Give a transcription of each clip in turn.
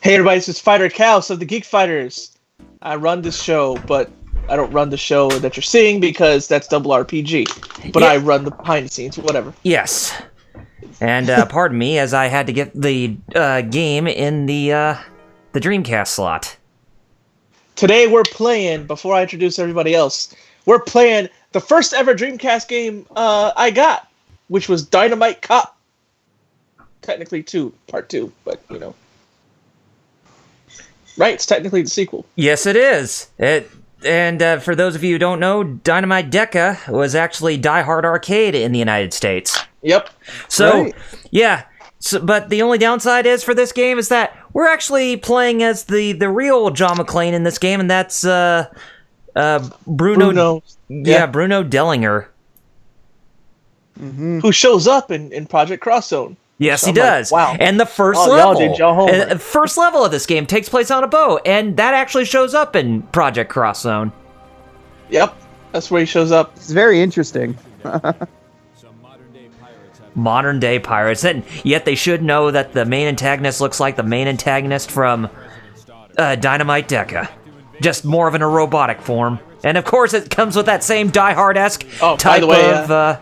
Hey everybody, this is Fighter Chaos of the Geek Fighters. I run this show, but I don't run the show that you're seeing because that's double RPG. But I run the behind the scenes, whatever. Yes. And pardon me, as I had to get the game in the Dreamcast slot. Today we're playing, before I introduce everybody else, we're playing the first ever Dreamcast game I got, which was Dynamite Cop. Technically part 2, but you know. Right, it's technically the sequel. Yes, it is. And for those of you who don't know, Dynamite Deca was actually Die Hard Arcade in the United States. Yep. So, right. Yeah. So, but the only downside is for this game is that we're actually playing as the real John McClane in this game, and that's Bruno. Yeah, Bruno Dellinger. Mm-hmm. Who shows up in Project Cross Zone. Yes, he does. Like, wow. And the first level of this game takes place on a boat, and that actually shows up in Project Cross Zone. Yep, that's where he shows up. It's very interesting. Modern day pirates, and yet they should know that the main antagonist looks like the main antagonist from Dynamite Deca, just more of in a robotic form. And of course, it comes with that same Die Hard-esque type of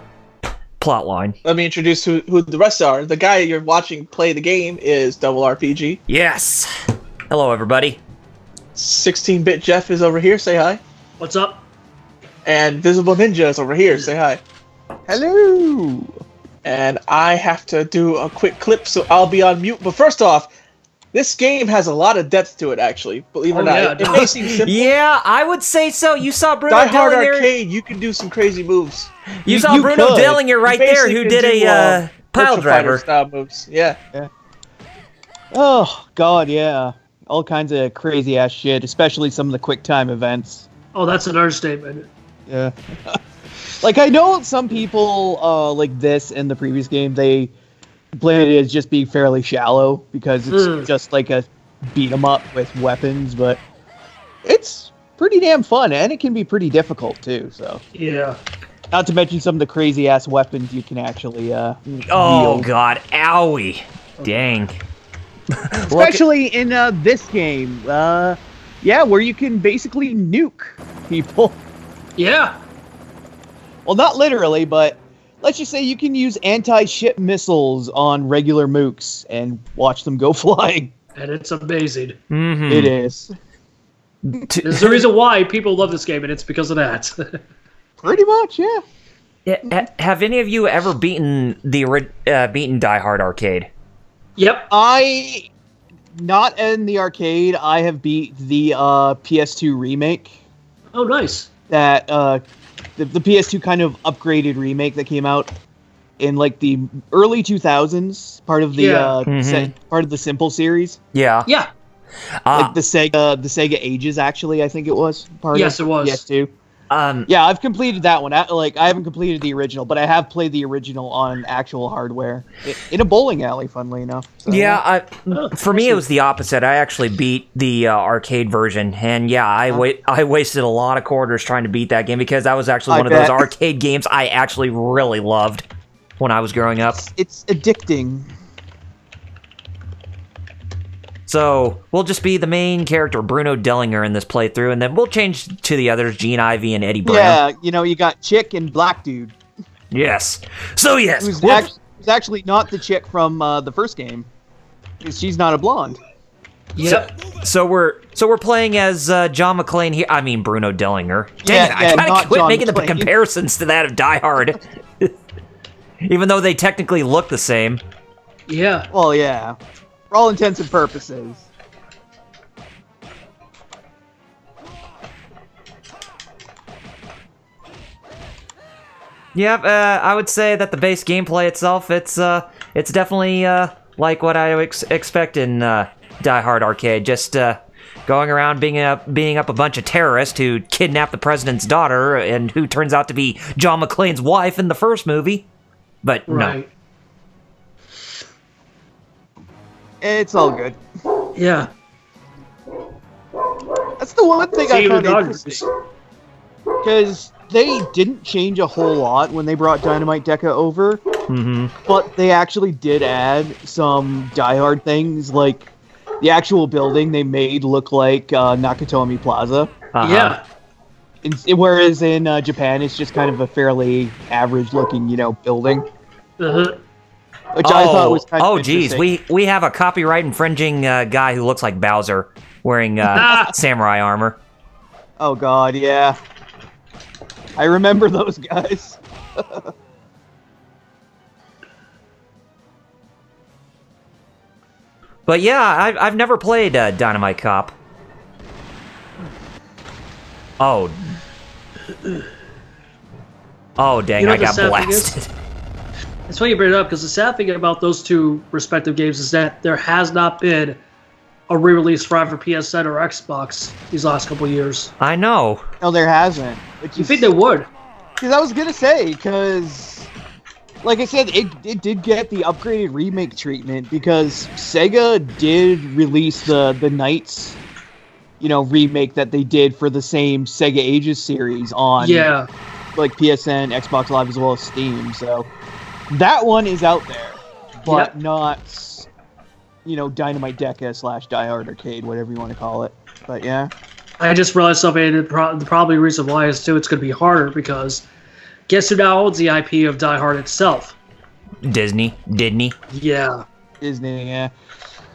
plot line. Let me introduce who the rest are. The guy you're watching play the game is Double RPG. Yes. Hello, everybody. 16-bit Jeff is over here. Say hi. What's up? And Visible Ninja is over here. Say hi. Hello. And I have to do a quick clip, so I'll be on mute. But first off, this game has a lot of depth to it, actually. Believe it or not. It may seem simple. Yeah, I would say so. You saw Bruno Die Hard Dellinger. Arcade, you can do some crazy moves. You saw Bruno Dellinger right there, who did a pile driver style moves. Yeah. Oh God, yeah. All kinds of crazy ass shit, especially some of the quick time events. Oh, that's an understatement. Yeah. Like, I know some people like this in the previous game, they played it as just being fairly shallow because it's just like a beat 'em up with weapons, but it's pretty damn fun, and it can be pretty difficult too. So yeah. Not to mention some of the crazy ass weapons you can actually oh wield. God, owie, dang. Especially in this game, yeah, where you can basically nuke people. Yeah. Well, not literally, but let's just say you can use anti-ship missiles on regular mooks and watch them go flying. And it's amazing. Mm-hmm. It is. There's a reason why people love this game, and it's because of that. Pretty much, yeah. Have any of you ever beaten Die Hard Arcade? Yep. Not in the arcade. I have beat the PS2 remake. Oh, nice. That the PS2 kind of upgraded remake that came out in like the early 2000s, part of the part of the Simple series. Yeah. Yeah. Like the Sega Ages, actually, I think it was part Yes, of it was. PS2. Yeah, I've completed that one. I haven't completed the original, but I have played the original on actual hardware in a bowling alley, funnily enough. So, yeah, for me it was the opposite. I actually beat the arcade version, and yeah, I wasted a lot of quarters trying to beat that game because that was actually one of those arcade games I actually really loved when I was growing up. It's addicting. So, we'll just be the main character, Bruno Dellinger, in this playthrough, and then we'll change to the others, Gene Ivy and Eddie Brown. Yeah, you got Chick and Black Dude. Yes. So, yes. Who's actually not the chick from the first game. Because she's not a blonde. Yep. So we're playing as John McClane here. I mean, Bruno Dellinger. Dang it, I gotta quit John making McClane. the comparisons to that of Die Hard. Even though they technically look the same. Yeah. Well, yeah. For all intents and purposes. Yeah, I would say that the base gameplay itself, it's definitely like what I expect in Die Hard Arcade. Just going around beating up a bunch of terrorists who kidnapped the president's daughter and who turns out to be John McClane's wife in the first movie. But right. No. It's all good. Yeah. That's the one thing I found interesting. Because they didn't change a whole lot when they brought Dynamite Deca over. Mm-hmm. But they actually did add some Die Hard things, like the actual building they made look like Nakatomi Plaza. Yeah. Whereas in Japan, it's just kind of a fairly average-looking, building. Uh-huh. Which I thought was kind of geez, interesting. we have a copyright infringing guy who looks like Bowser wearing samurai armor. Oh god, yeah. I remember those guys. But yeah, I've never played Dynamite Cop. Oh. Oh, dang, I got blasted. It's funny you bring it up, because the sad thing about those two respective games is that there has not been a re-release for either PSN or Xbox these last couple years. I know. No, there hasn't. You think they would? Because I was going to say, because, like I said, it did get the upgraded remake treatment, because Sega did release the Knights, remake that they did for the same Sega Ages series on like PSN, Xbox Live, as well as Steam, so that one is out there, but not, Dynamite Deca / Die Hard Arcade, whatever you want to call it. But yeah. I just realized something, and probably the reason why is too, it's going to be harder, because guess who now owns the IP of Die Hard itself? Disney. Yeah. Disney, yeah.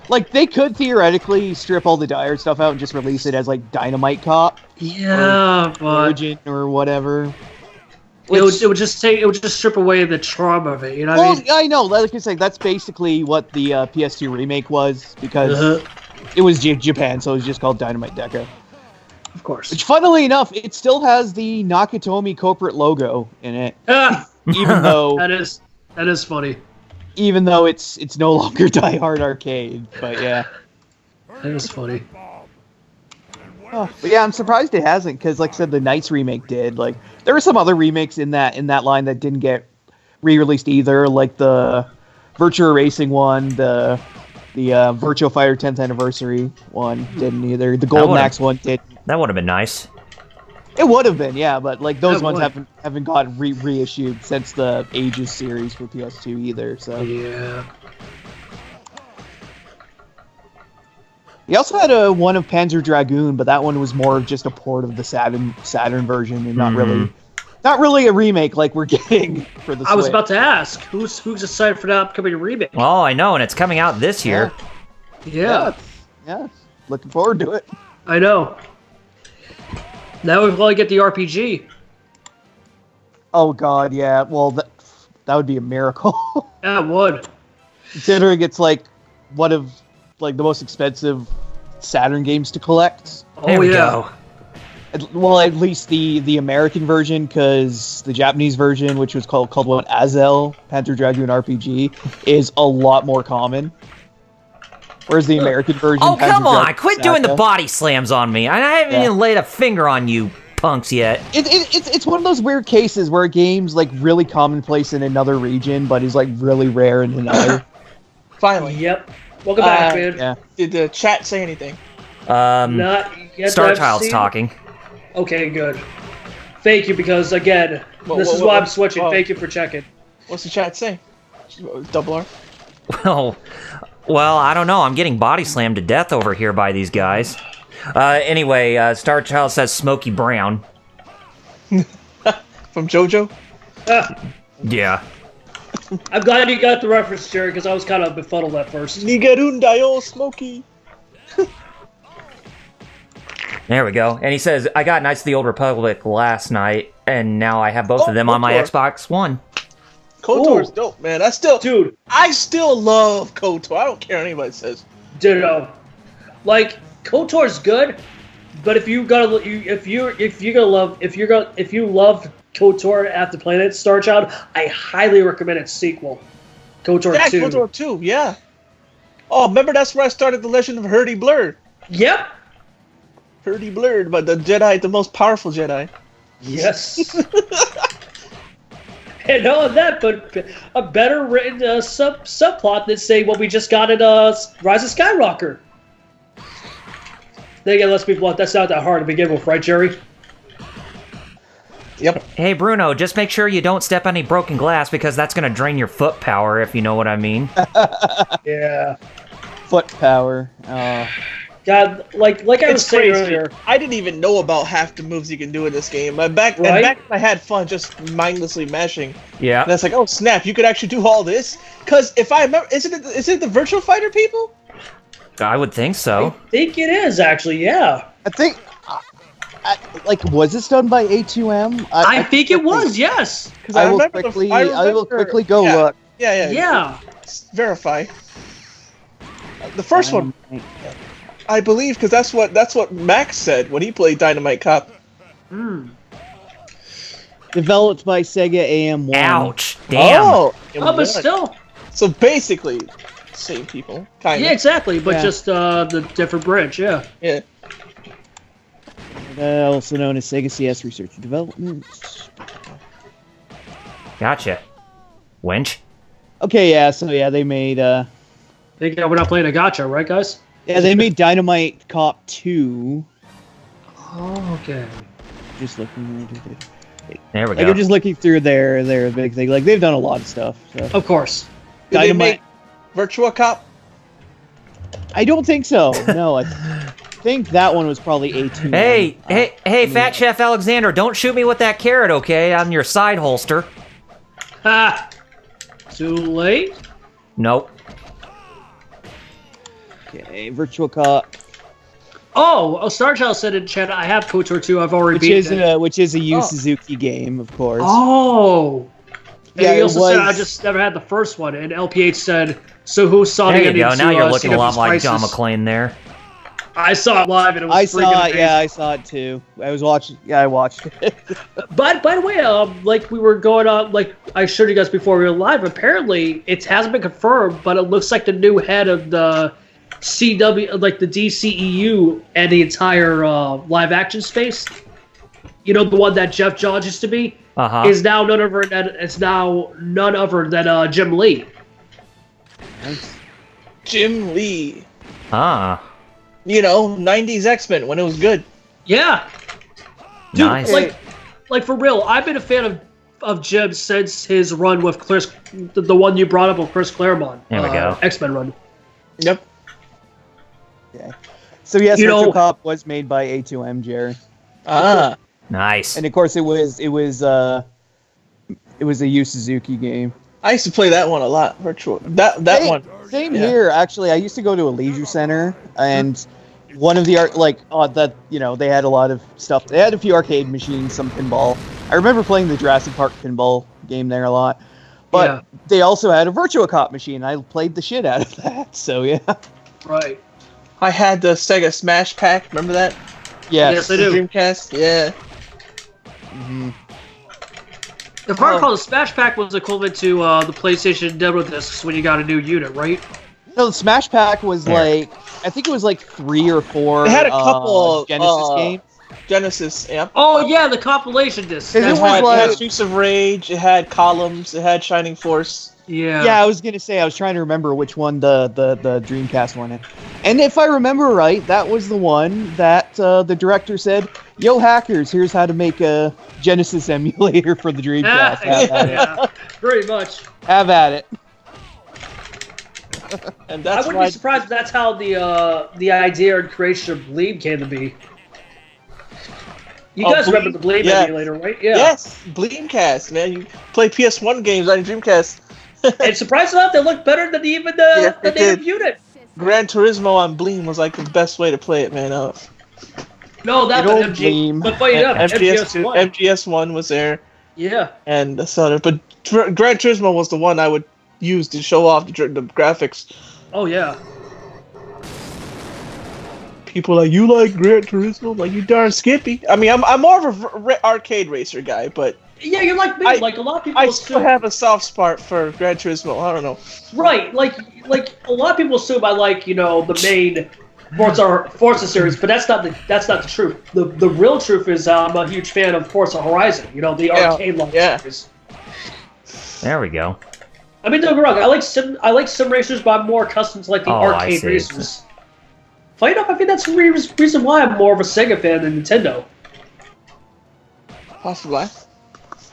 Like, they could theoretically strip all the Die Hard stuff out and just release it as, like, Dynamite Cop. Yeah, but Origin or whatever. It would just strip away the charm of it, what I mean? I know, like I said, that's basically what the PS2 remake was, because it was Japan, so it was just called Dynamite Deca. Of course. Which, funnily enough, it still has the Nakatomi corporate logo in it. Even though that is funny. Even though it's no longer Die Hard Arcade, but yeah. That is funny. Oh, but yeah, I'm surprised it hasn't, because like I said, the Knights remake did. Like, there were some other remakes in that line that didn't get re-released either, like the Virtua Racing one, the Virtua Fighter 10th Anniversary one didn't either. The Golden Axe one did. That would have been nice. It would have been, yeah, but like those ones haven't gotten reissued since the Ages series for PS2 either. So yeah. He also had one of Panzer Dragoon, but that one was more of just a port of the Saturn version, and not really a remake like we're getting for the Switch. I was about to ask, who's excited for that upcoming remake? Oh, I know, and it's coming out this year. Yeah. Looking forward to it. I know. Now we probably get the RPG. Oh god, yeah. Well, that would be a miracle. Yeah, it would. Considering it's like one of like the most expensive Saturn games to collect. There we go. Well, at least the American version, because the Japanese version, which was called what, Azel, Panzer Dragoon RPG, is a lot more common. Whereas the American version... Oh, come on! Quit doing the body slams on me! I haven't even laid a finger on you punks yet. It's one of those weird cases where a game's like really commonplace in another region, but is like really rare in another. Finally. Yep. Welcome back, man. Yeah. Did the chat say anything? Not yet. Star Child's talking. Okay, good. Thank you, because again, this is why I'm switching. Thank you for checking. What's the chat say? Double R? Well, I don't know. I'm getting body slammed to death over here by these guys. Anyway, Star Child says Smokey Brown. From JoJo? Yeah. I'm glad you got the reference, Jerry, because I was kind of befuddled at first. Nigarundayo Smokey. There we go. And he says, I got Knights of the Old Republic last night, and now I have both of them on my Xbox One. KOTOR's dope, man. I still love KOTOR. I don't care what anybody says. Ditto. Like, KOTOR's good, but if you love KOTOR at the Planet Star Child, I highly recommend its sequel, KOTOR 2. KOTOR 2, yeah. Oh, remember that's where I started the Legend of Hurdy Blurred. Yep. Hurdy Blurred, but the Jedi, the most powerful Jedi. Yes. And all of that, but a better written subplot than say what we just got in Rise of Skywalker. Then again, let's be blunt, that's not that hard to begin with, right, Jerry? Yep. Hey, Bruno, just make sure you don't step on any broken glass, because that's going to drain your foot power, if you know what I mean. Yeah. foot power. God, like I was It's saying crazy. earlier. I didn't even know about half the moves you can do in this game. Back Right? when I had fun just mindlessly mashing. Yeah. And it's like, oh snap, you could actually do all this? Because if I remember, is it the Virtual Fighter people? I would think so. I think it is actually, yeah. I think, was this done by A2M? I think it was, yes. Because I will quickly go look. Yeah. Verify. The first one, I believe, because that's what Max said when he played Dynamite Cop. Developed by Sega AM1. Ouch! Damn. Oh, But still. So basically, same people, kind of. Yeah, exactly, but Yeah. just the different branch, yeah. Yeah. Also known as Sega CS Research and Development. Gotcha. Wench. Okay, yeah, so yeah, they made I think we're not playing a gotcha, right, guys? they made Dynamite Cop 2. Oh, okay. Just looking There we like go. I'm just looking through their big thing. Like they've done a lot of stuff. So. Of course. Did they Dynamite. make Virtua Cop? I don't think so. No, I think that one was probably A2. Hey, Fat Chef Alexander, don't shoot me with that carrot, okay? On your side holster. Ha! Too late? Nope. Okay, Virtual Cop, Oh, Star Child said in chat, I have KOTOR 2, I've already beaten it. which is a Yu Oh. Suzuki game, of course. Oh! And Yeah, he it also said, I was- just never had the first one. And LPH said, so who saw There the you go. ending Now to, you're looking a lot CW's like John Crisis? McClane there. I saw it live and it was I freaking saw it. amazing. Yeah, I saw it too. I was watching. Yeah, I watched it. But by the way, like we were going on, like I showed you guys before we were live. Apparently, it hasn't been confirmed, but it looks like the new head of the CW, like the DCEU, and the entire live action space. You know, the one that Jeff Johns used to be, is now none other than Jim Lee. Jim Lee. Ah, You know, 90s X-Men when it was good. Yeah, dude, nice. like for real. I've been a fan of Jim since his run with Chris, the one you brought up with Chris Claremont. There we go. X-Men run. Yep. Okay. So yes, You know- Virtual Cop was made by A2M, Jerry, Ah. Nice. and of course it was a Yu Suzuki game. I used to play that one a lot. Virtual. That Hey, one. Same Yeah. here, actually. I used to go to a leisure center, and one of the they had a lot of stuff. They had a few arcade machines, some pinball. I remember playing the Jurassic Park pinball game there a lot. But Yeah. they also had a Virtua Cop machine. I played the shit out of that. So yeah, Right. I had the Sega Smash Pack. Remember that? Yes, I The do. Dreamcast. Yeah. If I recall, the Smash Pack was equivalent to the PlayStation demo discs when you got a new unit, right? no, the Smash Pack was Yeah. I think it was like 3 or 4. It had a couple Genesis games. Genesis. Yep. Oh yeah, the compilation disc. It It was had, like- it had Streets of Rage. It had Columns. It had Shining Force. Yeah. Yeah, I was gonna say I was trying to remember which one the Dreamcast one is. And if I remember right, that was the one that the director said, "Yo, hackers, here's how to make a Genesis emulator for the Dreamcast. Have at it. yeah, pretty much. Have at it." And I that's wouldn't why. be surprised if that's how the idea and creation of Bleed came to be. You Oh, guys remember Bleed? the Bleed Yeah. emulator, right? Yeah. Yes, Dreamcast, man. You play PS1 games on your Dreamcast. And surprised enough, they look better than even Yeah, the it native did. unit. Gran Turismo on Bleem was like the best way to play it, man. No, that Good but old MG. Bleem. But funny enough, MGS2, MGS1. MGS1 was there, Yeah. and the other. But Gran Turismo was the one I would use to show off the graphics. Oh yeah. People are like, you like Gran Turismo? I'm like, you darn skippy. I mean, I'm more of a arcade racer guy, but Yeah, you're like me. I- like a lot of people I assume. still have a soft spot for Gran Turismo. I don't know. Right, like a lot of people assume I like the main Forza series, but that's not the truth. The real truth is I'm a huge fan of Forza Horizon. The arcade launch series. There we go. I mean, don't get me wrong. I like sim racers, but I'm more accustomed to like the Oh, I arcade see. racers. Funny enough, I think that's the reason why I'm more of a Sega fan than Nintendo. Possibly.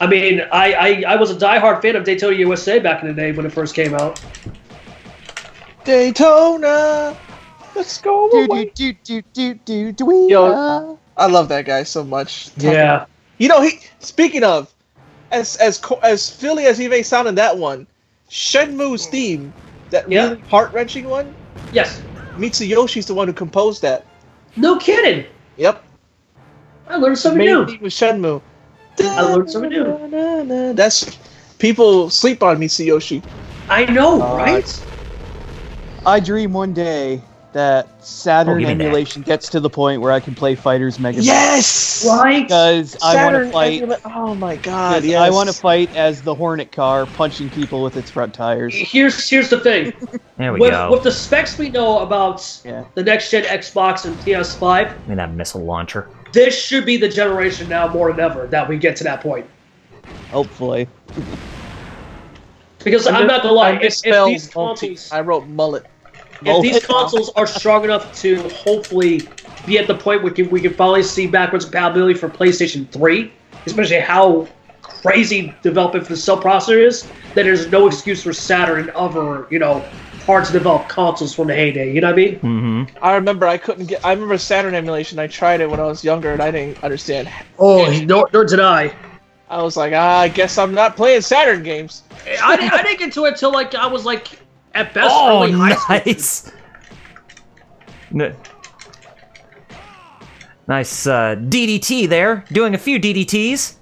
I mean, I was a diehard fan of Daytona USA back in the day when it first came out. Daytona. Let's go away. Yo, I love that guy so much. Yeah. You know, speaking of, as Philly as he may sound in that one, Shenmue's theme, that really heart-wrenching one. Yes. Mitsuyoshi's the one who composed that. No kidding. Yep. I learned something new. Main theme was Shenmue. I learned something new. That's people sleep on Mitsuyoshi. I know, right? I dream one day that Saturn emulation gets to the point where I can play Fighters Mega Man. Yes! Right? Because I want to fight. Oh my god, yes. I want to fight as the Hornet car, punching people with its front tires. Here's the thing. There we with, go. With the specs we know about the next-gen Xbox and PS5, I mean, that missile launcher. this should be the generation now more than ever that we get to that point. Hopefully. Because I'm not gonna lie, if these consoles, I wrote mullet. if these consoles are strong enough to hopefully be at the point we can finally see backwards compatibility for PlayStation 3, especially how crazy development for the cell processor is, then there's no excuse for Saturn and other, hard to develop consoles from the heyday. You know what I mean? Mm-hmm. I remember Saturn emulation. I tried it when I was younger, and I didn't understand. Oh, nor did I. I was like, I guess I'm not playing Saturn games. I didn't get into it until I was at best Oh, early high school. nice. Nice DDT there, doing a few DDTs.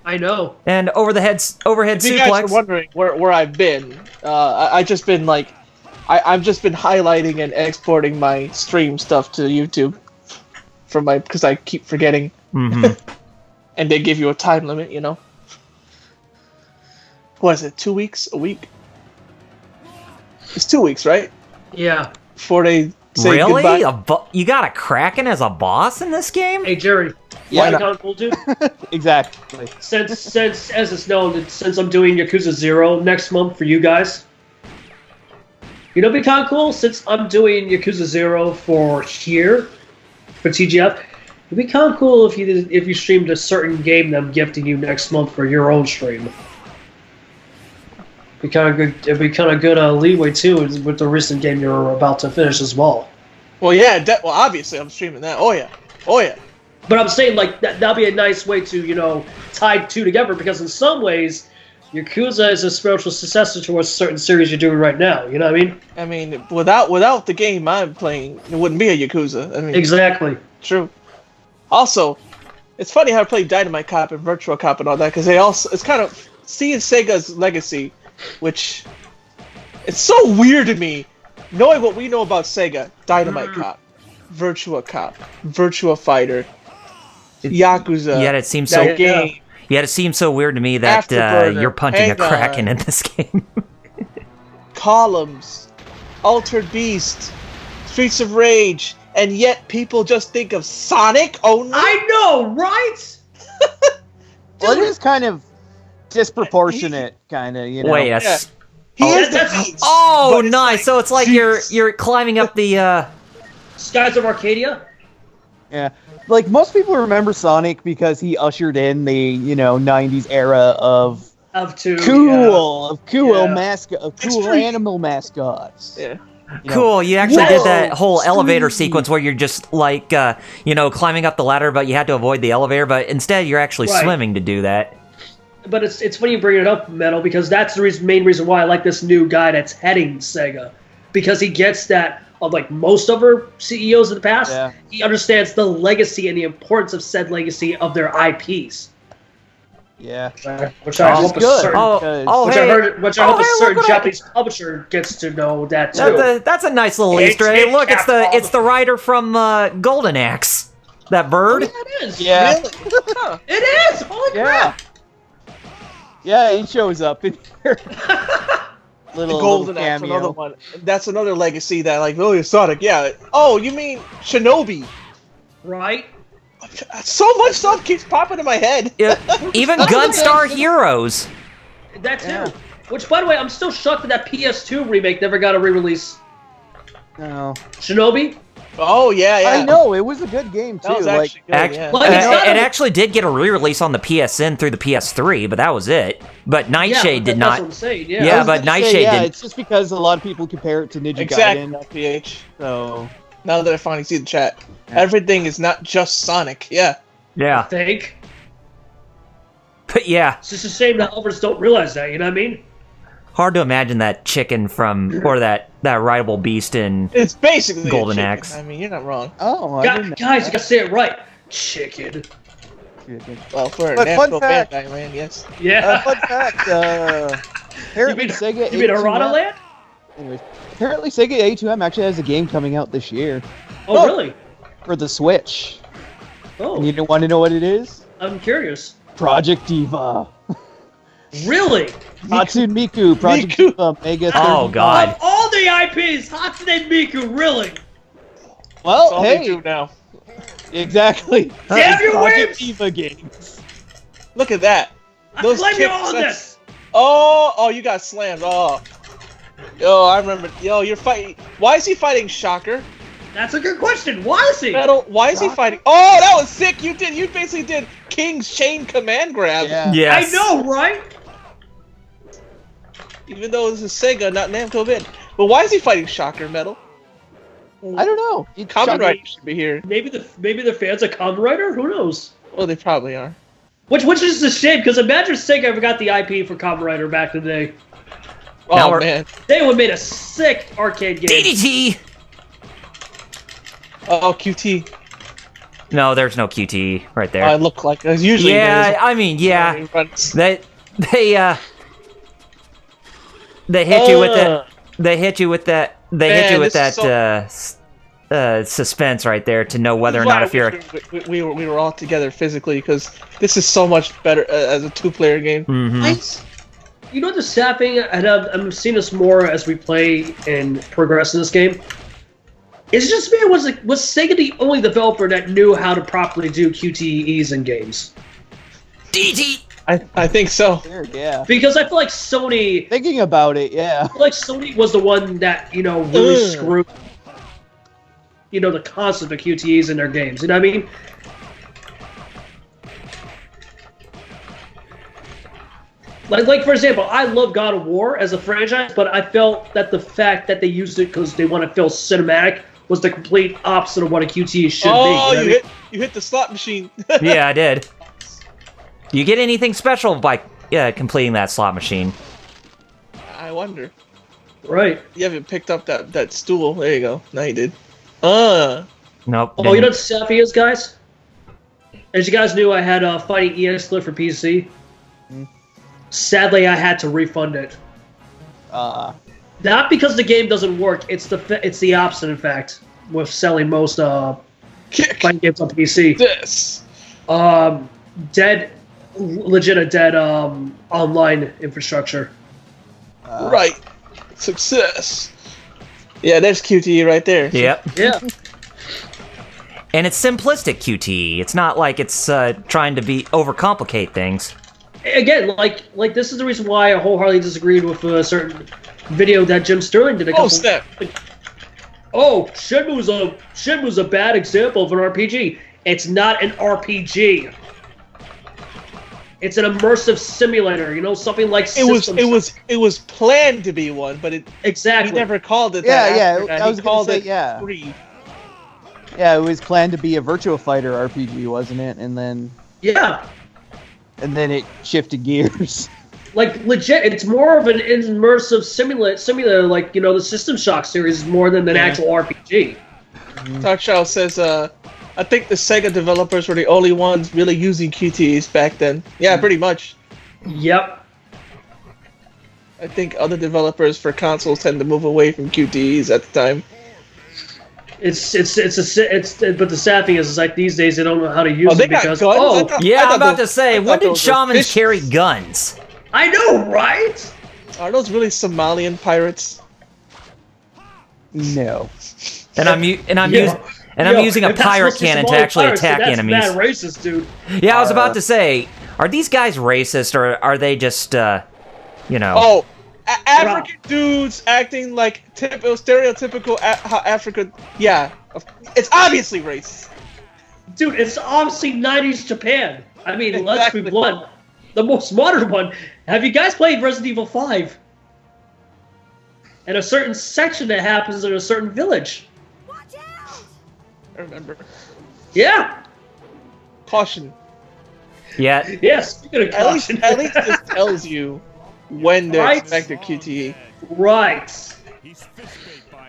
I know. And overhead If you guys are suplex. wondering where I've been, I've just been highlighting and exporting my stream stuff to YouTube because I keep forgetting. Mm-hmm. And they give you a time limit, What is it? 2 weeks? A week? It's 2 weeks, right? Yeah. Before they say Really? goodbye. You got a Kraken as a boss in this game? Hey, Jerry. Why Yeah, not? kind of cool, dude. Exactly. Since as it's known, since I'm doing Yakuza 0 next month for you guys, it'd be kind of cool. Since I'm doing Yakuza 0 for TGF, it'd be kind of cool if you streamed a certain game that I'm gifting you next month for your own stream. It'd be kind of good leeway too with the recent game you're about to finish as well. Well, yeah. Obviously, I'm streaming that. Oh yeah. But I'm saying that'll be a nice way to tie two together, because in some ways, Yakuza is a spiritual successor to a certain series you're doing right now. You know what I mean? I mean, without the game I'm playing, it wouldn't be a Yakuza. I mean, Exactly. True. Also, it's funny how I play Dynamite Cop and Virtual Cop and all that, because it's kind of seeing Sega's legacy, which it's so weird to me, knowing what we know about Sega. Dynamite Cop, Virtua Cop, Virtua Fighter, Yakuza. Yet it seems that game. Yet it seems so weird to me that Afterburner, you're punching a Hang On. Kraken in this game. Columns, Altered Beast, Streets of Rage, and yet people just think of Sonic only. I know, right? Well, it is kind of disproportionate, kind of, Wait, Yeah. He is the that's- beast, Oh, but it's nice. like, So it's like jeez. you're climbing up the. Skies of Arcadia. Yeah. Like, most people remember Sonic because he ushered in the, 90s era of cool Yeah. mascot, of cool Extreme. animal mascots. Yeah. Cool, you actually did that Whoa, whole elevator sweet. sequence where you're just like, climbing up the ladder, but you had to avoid the elevator, but instead you're actually Right. swimming to do that. But it's funny you bring it up, Metal, because that's the main reason why I like this new guy that's heading Sega, because he gets that of most other CEOs in the past. Yeah. He understands the legacy and the importance of said legacy of their IPs, Yeah. which I Which is hope a good. certain because- which I heard, which I hope a look certain what I- Japanese publisher gets to know that too. That's a nice little It's Easter egg. Look, Capcom. it's the rider from Golden Axe. That bird. Yeah, it is. Yeah. Really? Huh. It is. Holy Yeah. crap! Yeah, he shows up in here. The little Golden Axe, cameo. another one. That's another legacy that, you're Sonic. Yeah. Oh, you mean Shinobi? Right? So much stuff keeps popping in my head. Even Gunstar Heroes. That too. Yeah. Which, by the way, I'm still shocked that PS2 remake never got a re-release. No. Shinobi? Oh yeah, yeah. I know it was a good game too. That was Like, actually good. Yeah. Like, it's not it a- actually did get a re-release on the PSN through the PS3, but that was it. But Nightshade did that's not. What I'm saying, Yeah, I was but gonna say, Nightshade didn't. It's just because a lot of people compare it to Ninja Exactly. Gaiden. PH. So Now that I finally see the chat, everything is not just Sonic. Yeah. Yeah, think. but yeah, It's just a shame that others don't realize that. You know what I mean? hard to imagine that chicken from or that rideable beast in. It's basically Golden a chicken. Axe. I mean, you're not wrong. I didn't know Guys, you that. gotta say it right. Chicken. Well, for a But fun natural fact- Bandai land, yes. Yeah. Fun fact, apparently you mean Sega Arana A2M Land? anyways, apparently Sega A2M actually has a game coming out this year Oh, really? for the Switch. Oh, And you want to know what it is? I'm curious. Project Diva. Really? Hatsune Miku, Project Miku. Diva, Mega 35. Oh God. Of all the IPs, Hatsune Miku, really? That's Well, all they hey, do now. exactly. Damn you, Project Williams! Diva games. Look at that. I Those blame you kicks, on that's- this. Oh, you got slammed. Oh. Yo, I remember. Yo, you're fighting. Why is he fighting Shocker? That's a good question. Why is he? Metal. Why is he fighting? Oh, that was sick. You basically did King's Chain Command Grab. Yeah. Yes. I know, right? Even though this is Sega, not Namco Vid. But why is he fighting Shocker, Metal? I don't know. It's Kamen Shocker- Rider should be here. Maybe the fans of Kamen Rider. Who knows? Well, they probably are. Which is a shame because imagine Sega ever got the IP for Kamen Rider back in the day. Now Oh we're- man. They would have made a sick arcade game. DDT. Oh, QT. No, there's no QT right there. I look like as usually. Yeah, I mean, yeah. They hit you with that. They hit you with that. They hit Man, you with this that is suspense right there to know whether or not if you're. we were all together physically because this is so much better as a two-player game. Mhm. You know the sad thing, and I'm seeing this more as we play and progress in this game. It's just me. Was Sega the only developer that knew how to properly do QTEs in games? DDT. I think so. Weird, yeah. Because I feel like Sony, Thinking about it, yeah. was the one that really Ugh. screwed the concept of QTEs in their games. You know what I mean? Like for example, I love God of War as a franchise, but I felt that the fact that they used it because they want to feel cinematic was the complete opposite of what a QTE should be. Oh, You know what I mean? you hit the slot machine. Yeah, I did. Do you get anything special by completing that slot machine? I wonder. Right. You haven't picked up that stool. There you go. Now you did. Nope. Oh, you didn't. know what Sappy is, guys? As you guys knew, I had Fighting EX Split for PC. Sadly, I had to refund it. Not because the game doesn't work. It's the opposite, in fact, with selling most Kick fighting games on PC. this. Legit a dead online infrastructure. Right. Success. Yeah, there's QTE right there. Yep. Yeah. And it's simplistic QTE. It's not like it's trying to overcomplicate things. Again, like this is the reason why I wholeheartedly disagreed with a certain video that Jim Sterling did a couple. Oh snap! Oh, Shenmue's a bad example of an RPG. It's not an RPG. It's an immersive simulator. You know, something like It was planned to be one, but it exactly. he never called it Yeah, that. yeah, after that. I was he gonna called say, it yeah. 3. Yeah, it was planned to be a Virtua Fighter RPG, wasn't it? And then Yeah, it shifted gears. like legit. It's more of an immersive simulator, like the System Shock series, more than an actual RPG. Talk Show says, I think the Sega developers were the only ones really using QTEs back then. Yeah, pretty much. Yep. I think other developers for consoles tend to move away from QTEs at the time. But the sad thing is like these days they don't know how to use Oh, they it got because guns? I oh, thought- Yeah, I'm about those- to say, I when thought did those were shamans fish. carry guns? I know, right? Are those really Somalian pirates? No. And I'm Yo, using a if that's pirate supposed to be cannon to Somali actually pirates, then attack that's enemies. Mad racist, dude. Yeah, I was about to say, are these guys racist or are they just, Oh, African dudes acting like stereotypical how Africa. Yeah, it's obviously racist. Dude, it's obviously 90s Japan. I mean, let's be Exactly. blunt. The most modern one. Have you guys played Resident Evil 5? And a certain section that happens in a certain village. Watch out! I remember. Yeah. Caution. Yeah. Yes. Speaking of At least, caution. at least this tells you when to Right. expect a QTE. Right.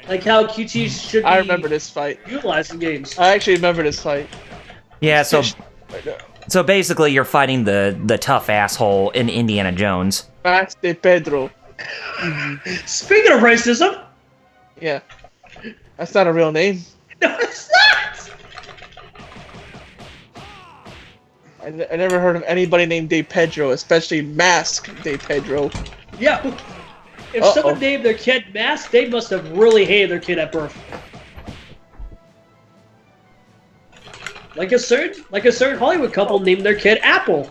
Like how QT should be I remember this fight. utilized in games. I actually remember this fight. Yeah, so basically you're fighting the tough asshole in Indiana Jones. Max de Pedro. Speaking of racism, Yeah. That's not a real name. no, it's not. I never heard of anybody named De Pedro, especially Mask De Pedro. Yeah. If Uh-oh. someone named their kid Mask, they must have really hated their kid at birth. Like a certain Hollywood couple named their kid Apple.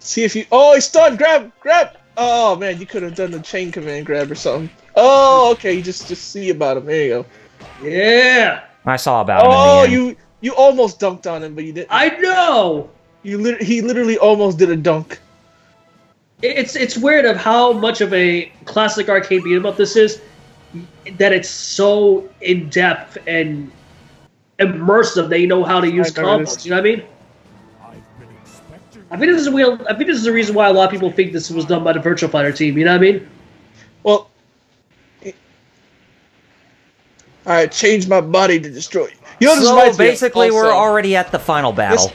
See if you. Oh, he's stunned! Grab! Oh man, you could have done the chain command grab or something. Oh, okay. You just see about him. There you go. Yeah. I saw about him Oh, in the end. you almost dunked on him, but you didn't. I know. He literally almost did a dunk. It's weird of how much of a classic arcade beat 'em up this is. That it's so in depth and immersive. They know how to use I remember combos. this. You know what I mean? I think this is the reason why a lot of people think this was done by the Virtua Fighter team. You know what I mean? Well, I changed my body to destroy you. You know, this So reminds me of basically we're also already at the final battle.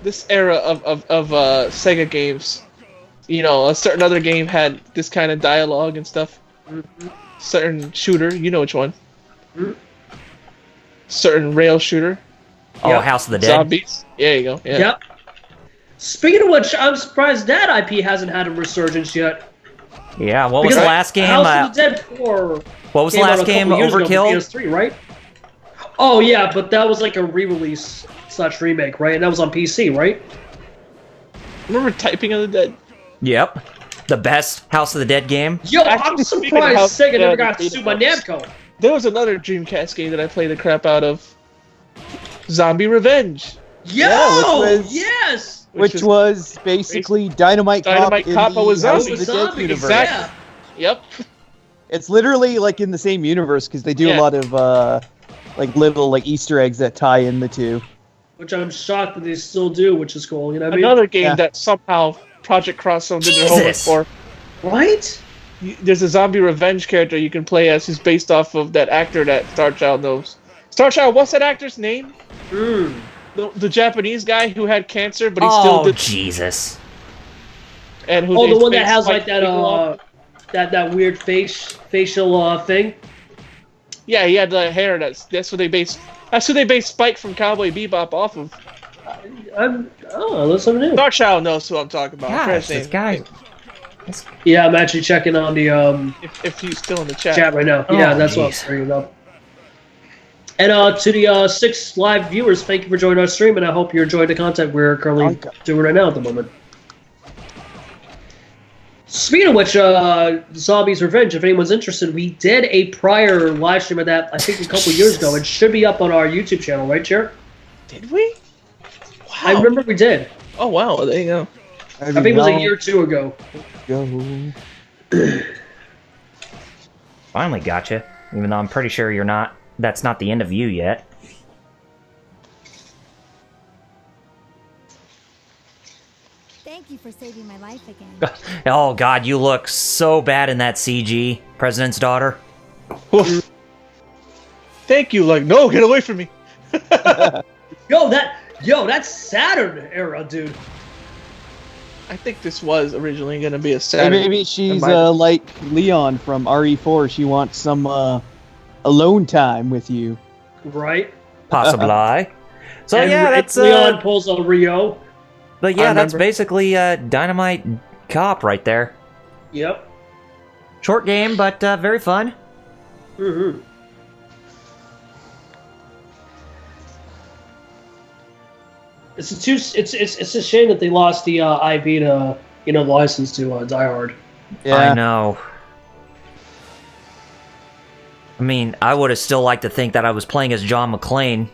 This era of Sega games. You know, a certain other game had this kind of dialogue and stuff. Certain shooter, you know which one. Certain rail shooter. Oh, Yep. House of the Dead. Zombies. There you go. Yeah. Yep. Speaking of which, I'm surprised that IP hasn't had a resurgence yet. Yeah, what was Because the last game? House of the Dead 4 What was the came out last a couple game? years ago for Overkill? PS3, right? Oh yeah, but that was like a re-release / remake, right? And that was on PC, right? Remember Typing of the Dead? Yep. The best House of the Dead game? Yo, I'm Actually, speaking of surprised House of Sega the never Dead, got the sued by beta Namco. There was another Dreamcast game that I played the crap out of. Zombie Revenge. Yo, which was- yes. Which was basically Dynamite Dynamite Cop Cop in the with House zombies. of the Dead Zombies, universe. Exactly. Yep. It's literally like in the same universe because they do Yeah. a lot of like little like Easter eggs that tie in the two. Which I'm shocked that they still do, which is cool. You know what I mean? Another game Yeah. that somehow Project Crosszone did their homework Jesus. for. Right? There's a Zombie Revenge character you can play as who's based off of that actor that Starchild knows. Starchild, what's that actor's name? The Japanese guy who had cancer, but he still Oh, did. Jesus. And who Oh, they the one that faced has like Spike that Lee that weird facial thing. Yeah, he had the hair. That's what they based. That's who they based Spike from Cowboy Bebop off of. That's something new. Starchild knows who I'm talking about. I forgot Gosh, his this name. guy. Yeah, I'm actually checking on the If he's still in the chat. chat right now. Yeah, Oh, that's what jeez. I'm bringing up. And to the 6 live viewers, thank you for joining our stream, and I hope you're enjoying the content we're currently doing right now at the moment. Speaking of which, Zombies Revenge, if anyone's interested, we did a prior live stream of that, I think a couple years ago. It should be up on our YouTube channel, right, Chair? Did we? Wow. I remember we did. Oh wow, there you go. I think it was a year or two ago. Finally gotcha. Even though I'm pretty sure you're not. That's not the end of you yet. Thank you for saving my life again. Oh god, you look so bad in that CG, President's Daughter. Thank you. Like, no, get away from me. Yo, that's Saturn era, dude. I think this was originally going to be a Hey, Saturn. maybe she's Am I- like Leon from RE4. She wants some alone time with you. Right? Possibly. So And yeah, that's Leon pulls on Rio. but yeah, I that's remember. basically Dynamite Cop right there. Yep. Short game, but very fun. Mm-hmm. It's a shame that they lost the IP to the license to Die Hard. Yeah. I know. I mean, I would have still liked to think that I was playing as John McClane.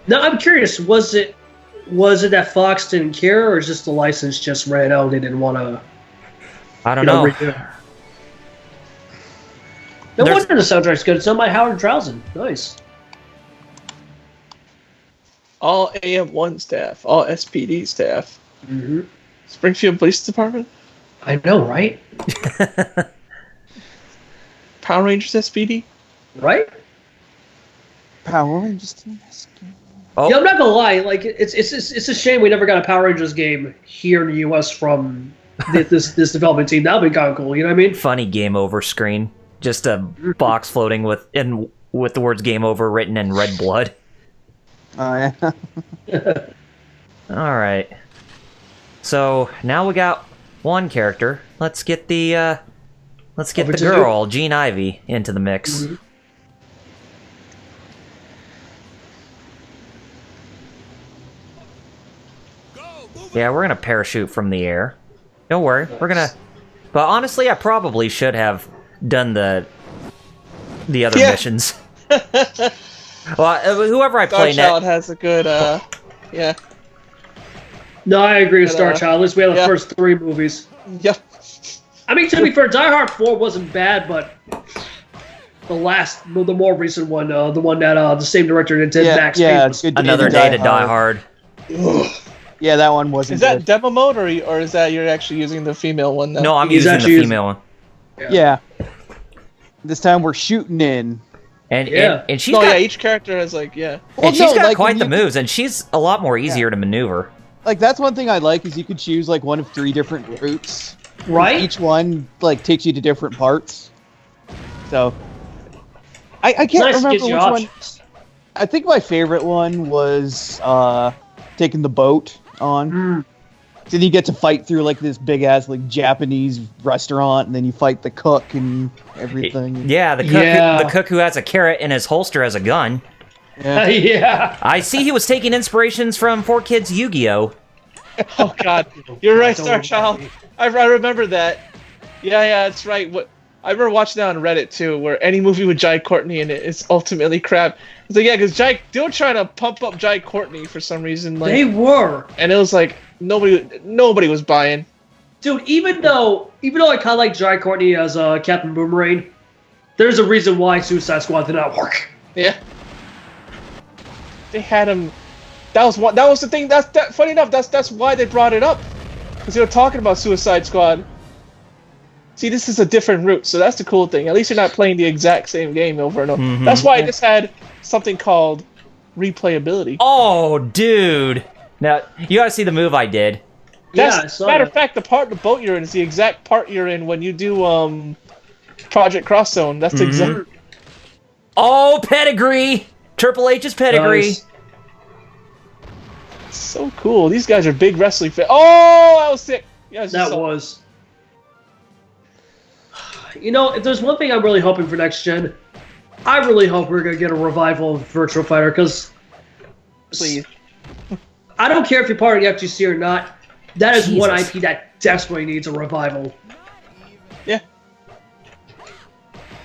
Now I'm curious, was it that Fox didn't care, or is just the license just ran out? They didn't want to. I don't know. Redo it? No wonder the soundtrack's good. It's done by Howard Drowson. Nice. All AM1 staff, all SPD staff. Mm-hmm. Springfield Police Department. I know, right? Power Rangers SPD. Right? Power Rangers Team Rescue. Oh. Yeah, I'm not gonna lie. Like, it's a shame we never got a Power Rangers game here in the U.S. from this development team. That would be kind of cool. You know what I mean? Funny game over screen. Just a box floating with the words "game over" written in red blood. Oh yeah. All right. So now we got one character. Let's get the girl, Jean Ivy, into the mix. Mm-hmm. Yeah, we're gonna parachute from the air. Don't worry, we're gonna. But honestly, I probably should have done the other missions. Well, whoever I play Star Child has a good, yeah. No, I agree with Star Child. At least we had the yeah. first 3 movies. Yep. I mean, to be fair, Die Hard 4 wasn't bad, but the more recent one, the one that the same director did Max Payne was Another Day to Die Hard. Yeah, that one wasn't. Is that demo mode, or is that you're actually using the female one now? No, I'm using the female one. Yeah. This time we're shooting in. And she's each character has Well, and she's got quite the you moves, and she's a lot more easier to maneuver. Like, that's one thing I like, is you could choose like one of 3 different routes. Right? Each one like takes you to different parts. So I can't remember which one. I think my favorite one was taking the boat on. Then you get to fight through like this big ass like Japanese restaurant, and then you fight the cook and everything. Yeah, the cook who has a carrot in his holster as a gun. Yeah. Yeah. I see he was taking inspirations from 4Kids Yu-Gi-Oh! Oh God, you're right, Star Child. I remember that. Yeah, that's right. I remember watching that on Reddit too, where any movie with Jai Courtney in it is ultimately crap. It's like, yeah, because they were trying to pump up Jai Courtney for some reason. Like, They were. and it was like nobody was buying. Dude, even though I kind of like Jai Courtney as Captain Boomerang, there's a reason why Suicide Squad did not work. Yeah. They had him. That was the thing. Funny enough. That's why they brought it up, because they were talking about Suicide Squad. See, this is a different route, so that's the cool thing. At least you're not playing the exact same game over and over. Mm-hmm. That's why I just had something called replayability. Oh, dude! Now you gotta see the move I did. Matter of fact, the boat you're in is the exact part you're in when you do Project Cross Zone. That's the exact. Oh, pedigree! Triple H's pedigree. Nice. So cool. These guys are big wrestling fans. Oh, that was sick. Yeah, That was. You know, if there's one thing I'm really hoping for next gen, I really hope we're going to get a revival of Virtua Fighter, because Please. I don't care if you're part of the FGC or not, that is one IP that desperately needs a revival. Yeah.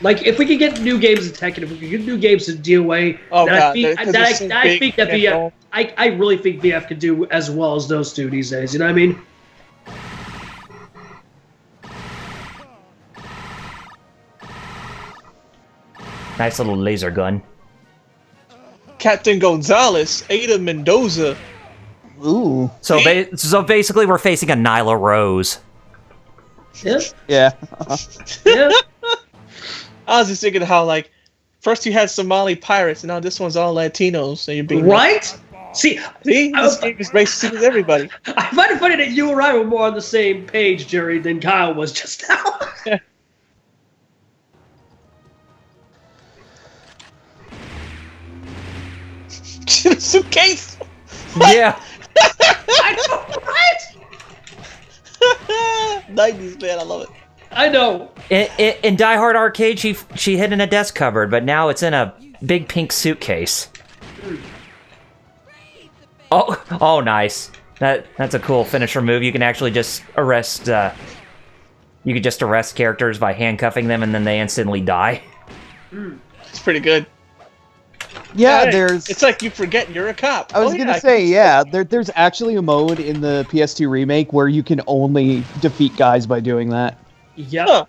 Like, if we could get new games in Tekken, if we could get new games in DOA, I really think VF could do as well as those two these days, you know what I mean? Nice little laser gun. Captain Gonzalez, Ada Mendoza. Ooh. So basically, we're facing a Nyla Rose. Yeah. Yeah. Yeah. I was just thinking how, like, first you had Somali pirates, and now this one's all Latinos, so you're being Right? See, this game is racist with everybody. I find it funny that you and I were more on the same page, Jerry, than Kyle was just now. Suitcase. Yeah. I know, right? 90s, man, I love it. I know. In Die Hard Arcade, she hid in a desk cupboard, but now it's in a big pink suitcase. Oh, nice. That's a cool finisher move. You can actually just arrest. You could just arrest characters by handcuffing them, and then they instantly die. It's pretty good. Yeah, Hey, there's. It's like you forget you're a cop. I was gonna say, yeah, there's actually a mode in the PS2 remake where you can only defeat guys by doing that. Yep. Huh.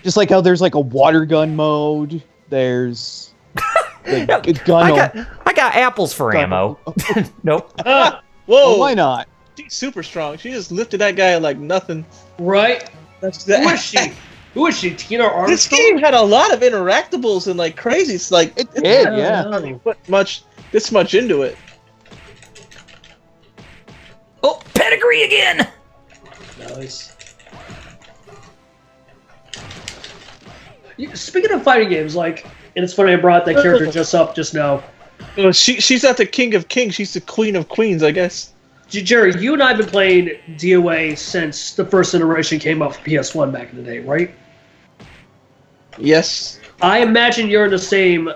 Just like how there's like a water gun mode. There's like, a gun. I got apples for ammo. Nope. Whoa! Well, why not? She's super strong. She just lifted that guy like nothing. Right? That's Who is she? Who is she? Tina Armstrong? This game had a lot of interactables and like crazy. It's like It did, yeah. not put this much into it. Oh, pedigree again. Nice. Speaking of fighting games, like, and it's funny I brought that character just now. Well, she's not the king of kings. She's the queen of queens, I guess. Jerry, you and I have been playing DOA since the first iteration came out for PS1 back in the day, right? Yes. I imagine you're in the same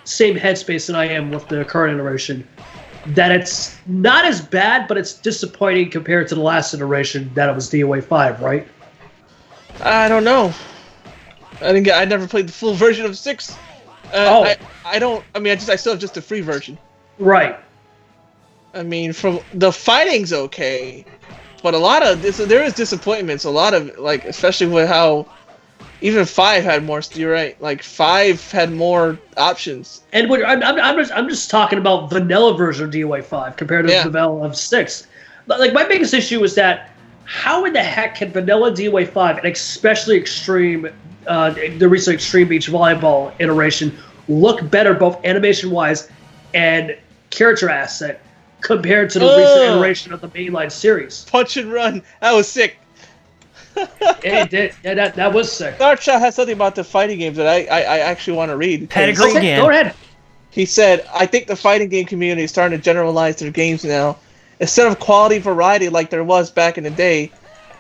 headspace than I am with the current iteration. That it's not as bad, but it's disappointing compared to the last iteration that it was DOA 5, right? I don't know. I never played the full version of 6. I don't. I mean, I still have just the free version. Right. I mean, from the fighting's okay, but a lot of there is disappointments. A lot of like, especially with how even 5 had more. You're right. Like 5 had more options. And I'm just talking about vanilla version of DOA 5 compared to the vanilla of 6. Like my biggest issue is that how in the heck can vanilla DOA 5 and especially Extreme, the recent Extreme Beach Volleyball iteration look better both animation wise and character asset compared to the recent iteration of the mainline series? Punch and run. That was sick. It did. Yeah, that was sick. Darkshot has something about the fighting games that I actually want to read. Pedigree again. Go ahead. He said, I think the fighting game community is starting to generalize their games now. Instead of quality variety like there was back in the day,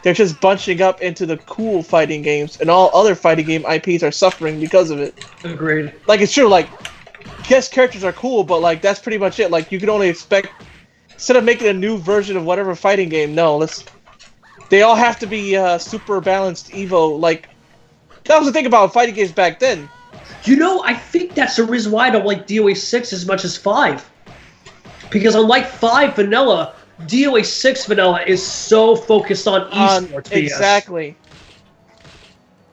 they're just bunching up into the cool fighting games, and all other fighting game IPs are suffering because of it. Agreed. Like, it's true, like, yes, characters are cool, but, like, that's pretty much it. Like, you can only expect, instead of making a new version of whatever fighting game, they all have to be super balanced Evo. Like, that was the thing about fighting games back then. You know, I think that's the reason why I don't like DOA 6 as much as 5. Because unlike 5 vanilla, DOA 6 vanilla is so focused on esports. Exactly.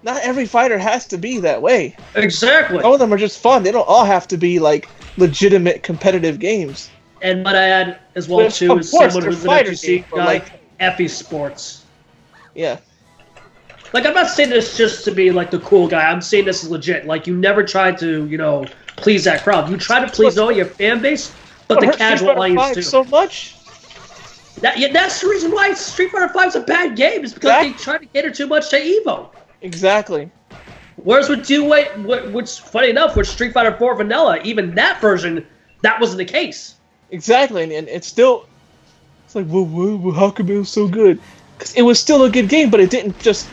Not every fighter has to be that way. Exactly. Some of them are just fun. They don't all have to be, like, legitimate competitive games. And what I add as well, too, is someone who's an FGC guy, like Effie Sports. Yeah. Like, I'm not saying this just to be, like, the cool guy. I'm saying this is legit. Like, you never tried to, please that crowd. You try to please all your fan base, but the casual audience, too. So much? That's the reason why Street Fighter 5 is a bad game, is because they try to cater too much to Evo. Exactly. Whereas with what's funny enough, with Street Fighter 4 Vanilla, even that version, that wasn't the case. Exactly, and it's still... It's like, well, how come it was so good? Because it was still a good game, but it didn't just...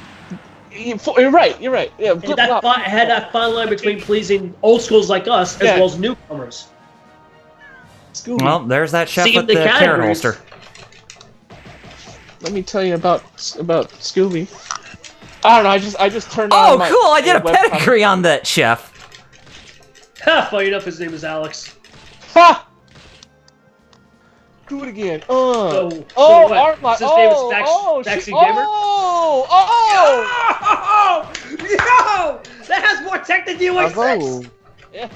You're right. Yeah, had that fine line between pleasing old schools like us as well as newcomers. Well, there's that chef with the carrot holster. Let me tell you about Scooby. I don't know. I just turned on. Oh, cool! I did a pedigree on that chef. Ha! Funny enough, his name is Alex. Ha! Do it again. Armline. His name is Backseat Gamer. Yo! That has more tech than DOA 6. Yeah,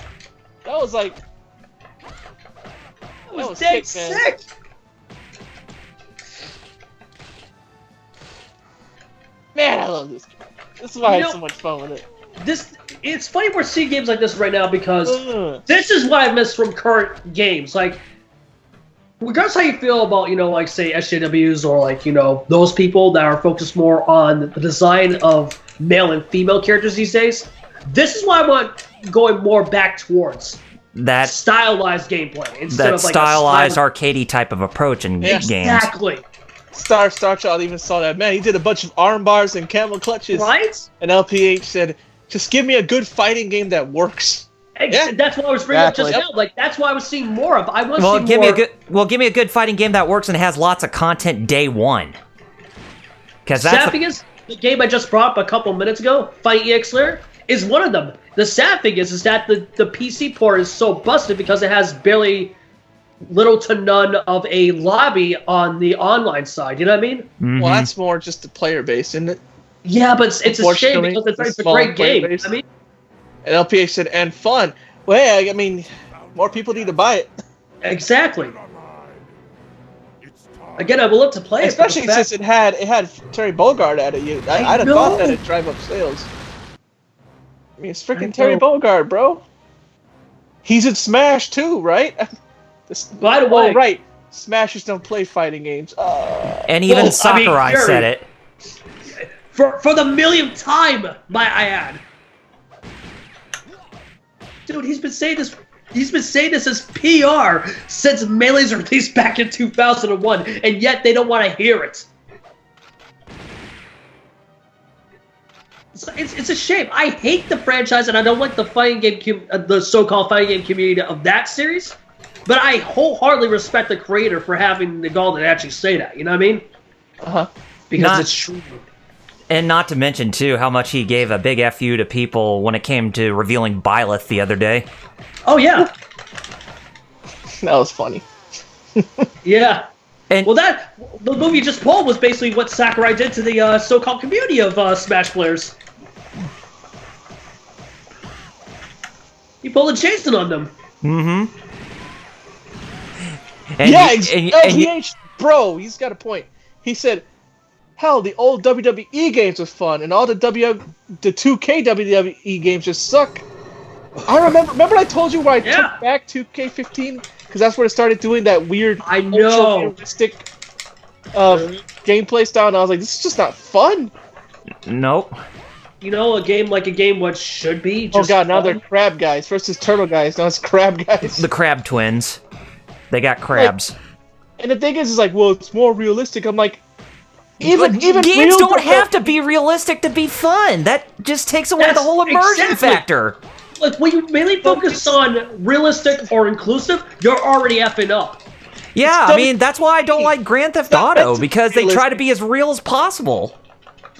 that was like. That was dead sick. Man, I love this game. This is why I had so much fun with it. It's funny we're seeing games like this right now because this is what I miss from current games. Like, regardless how you feel about, like, say, SJWs or, like, those people that are focused more on the design of male and female characters these days, this is why I want going more back towards that stylized gameplay instead of, like, stylized arcadey type of approach in games. Exactly. Star Child even saw that. Man, he did a bunch of arm bars and camel clutches. Right? And LPH said, just give me a good fighting game that works. Yeah. That's what I was bringing up just Exactly. now. Like, that's what I was seeing more of. I want to Well, see give more. me a good fighting game that works and has lots of content day one. Because that's Sad thing is, the game I just brought up a couple minutes ago, Fight EX Lair, is one of them. The sad thing is that the PC port is so busted because it has barely little to none of a lobby on the online side. You know what I mean? Well, that's more just the player base, isn't it? Yeah, but it's a shame Unfortunately, because it's a small great player game. base. I mean, And LPH said, and fun. Well, hey, I mean, more people need to buy it. exactly. Again, I would love to play Especially it. but the since it had Terry Bogard at it. I'd have know. thought that it'd drive up sales. I mean, it's I freaking Terry know. Bogard, bro. He's in Smash too, right? By the way, right. Smashers don't play fighting games. and even Well, I mean, Sakurai Yuri- said it. for the millionth time, might I add. Dude, he's been saying this. He's been saying this as PR since Melee's release back in 2001, and yet they don't want to hear it. It's a shame. I hate the franchise, and I don't like the fighting game, the so-called fighting game community of that series. But I wholeheartedly respect the creator for having the gall to actually say that. You know what I mean? Because Not- it's true. And not to mention, too, how much he gave a big FU to people when it came to revealing Byleth the other day. Oh yeah, That was funny. yeah. And Well, the movie you just pulled was basically what Sakurai did to the so-called community of Smash players. He pulled a Jason on them. and Yeah, and LPH, bro, he's got a point. He said, hell, the old WWE games was fun, and all the 2K WWE games just suck. I remember I told you where I took back 2K15? Because that's where it started doing that weird, I know. ultra-realistic gameplay style, and I was like, this is just not fun. Nope. You know, a game what should be. Oh Just god, now fun. they're crab guys. First it's turtle guys, now it's crab guys. The Crab Twins. They got crabs. And the thing is like, well, it's more realistic. I'm like, even games real don't have to be realistic to be fun. That just takes away the That's whole immersion exactly. factor. Like, when you mainly focus on realistic or inclusive, you're already effing up. Yeah, It's I mean, that's why I don't like Grand Theft not Auto, meant to be because they try to realistic. be as real as possible.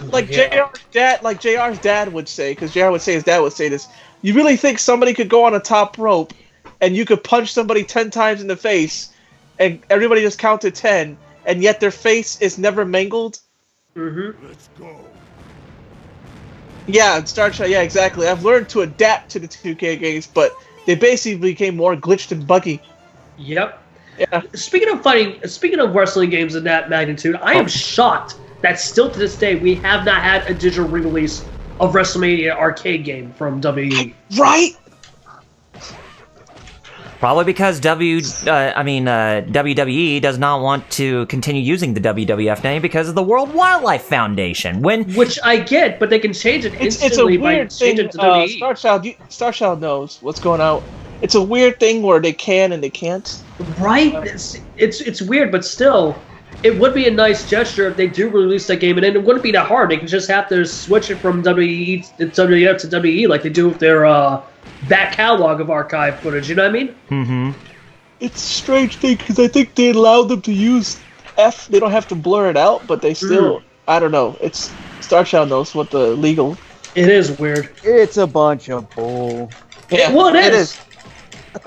Like JR's dad would say, because JR would say his dad would say this. You really think somebody could go on a top rope, and you could punch somebody 10 times in the face, and everybody just counted 10, and yet their face is never mangled? Mm-hmm. Yeah, Star Trek. Yeah, exactly. I've learned to adapt to the 2K games, but they basically became more glitched and buggy. Yep. Yeah. Speaking of wrestling games in that magnitude, I am shocked that still to this day we have not had a digital re-release of WrestleMania arcade game from WWE. Right? Probably because WWE does not want to continue using the WWF name because of the World Wildlife Foundation. Which I get, but they can change it It's a instantly by weird thing. changing it to WWE. Starchild knows what's going on. It's a weird thing where they can and they can't. Right? It's weird, but still, it would be a nice gesture if they do release that game, and then it wouldn't be that hard. They can just have to switch it from WWF to WWE like they do with their back catalog of archive footage. You know what I mean? Mm-hmm. It's a strange thing because I think they allowed them to use F. They don't have to blur it out, but they still. I don't know. It's Starchild knows what the legal. It is weird. It's a bunch of bull. Yeah, Well, it is.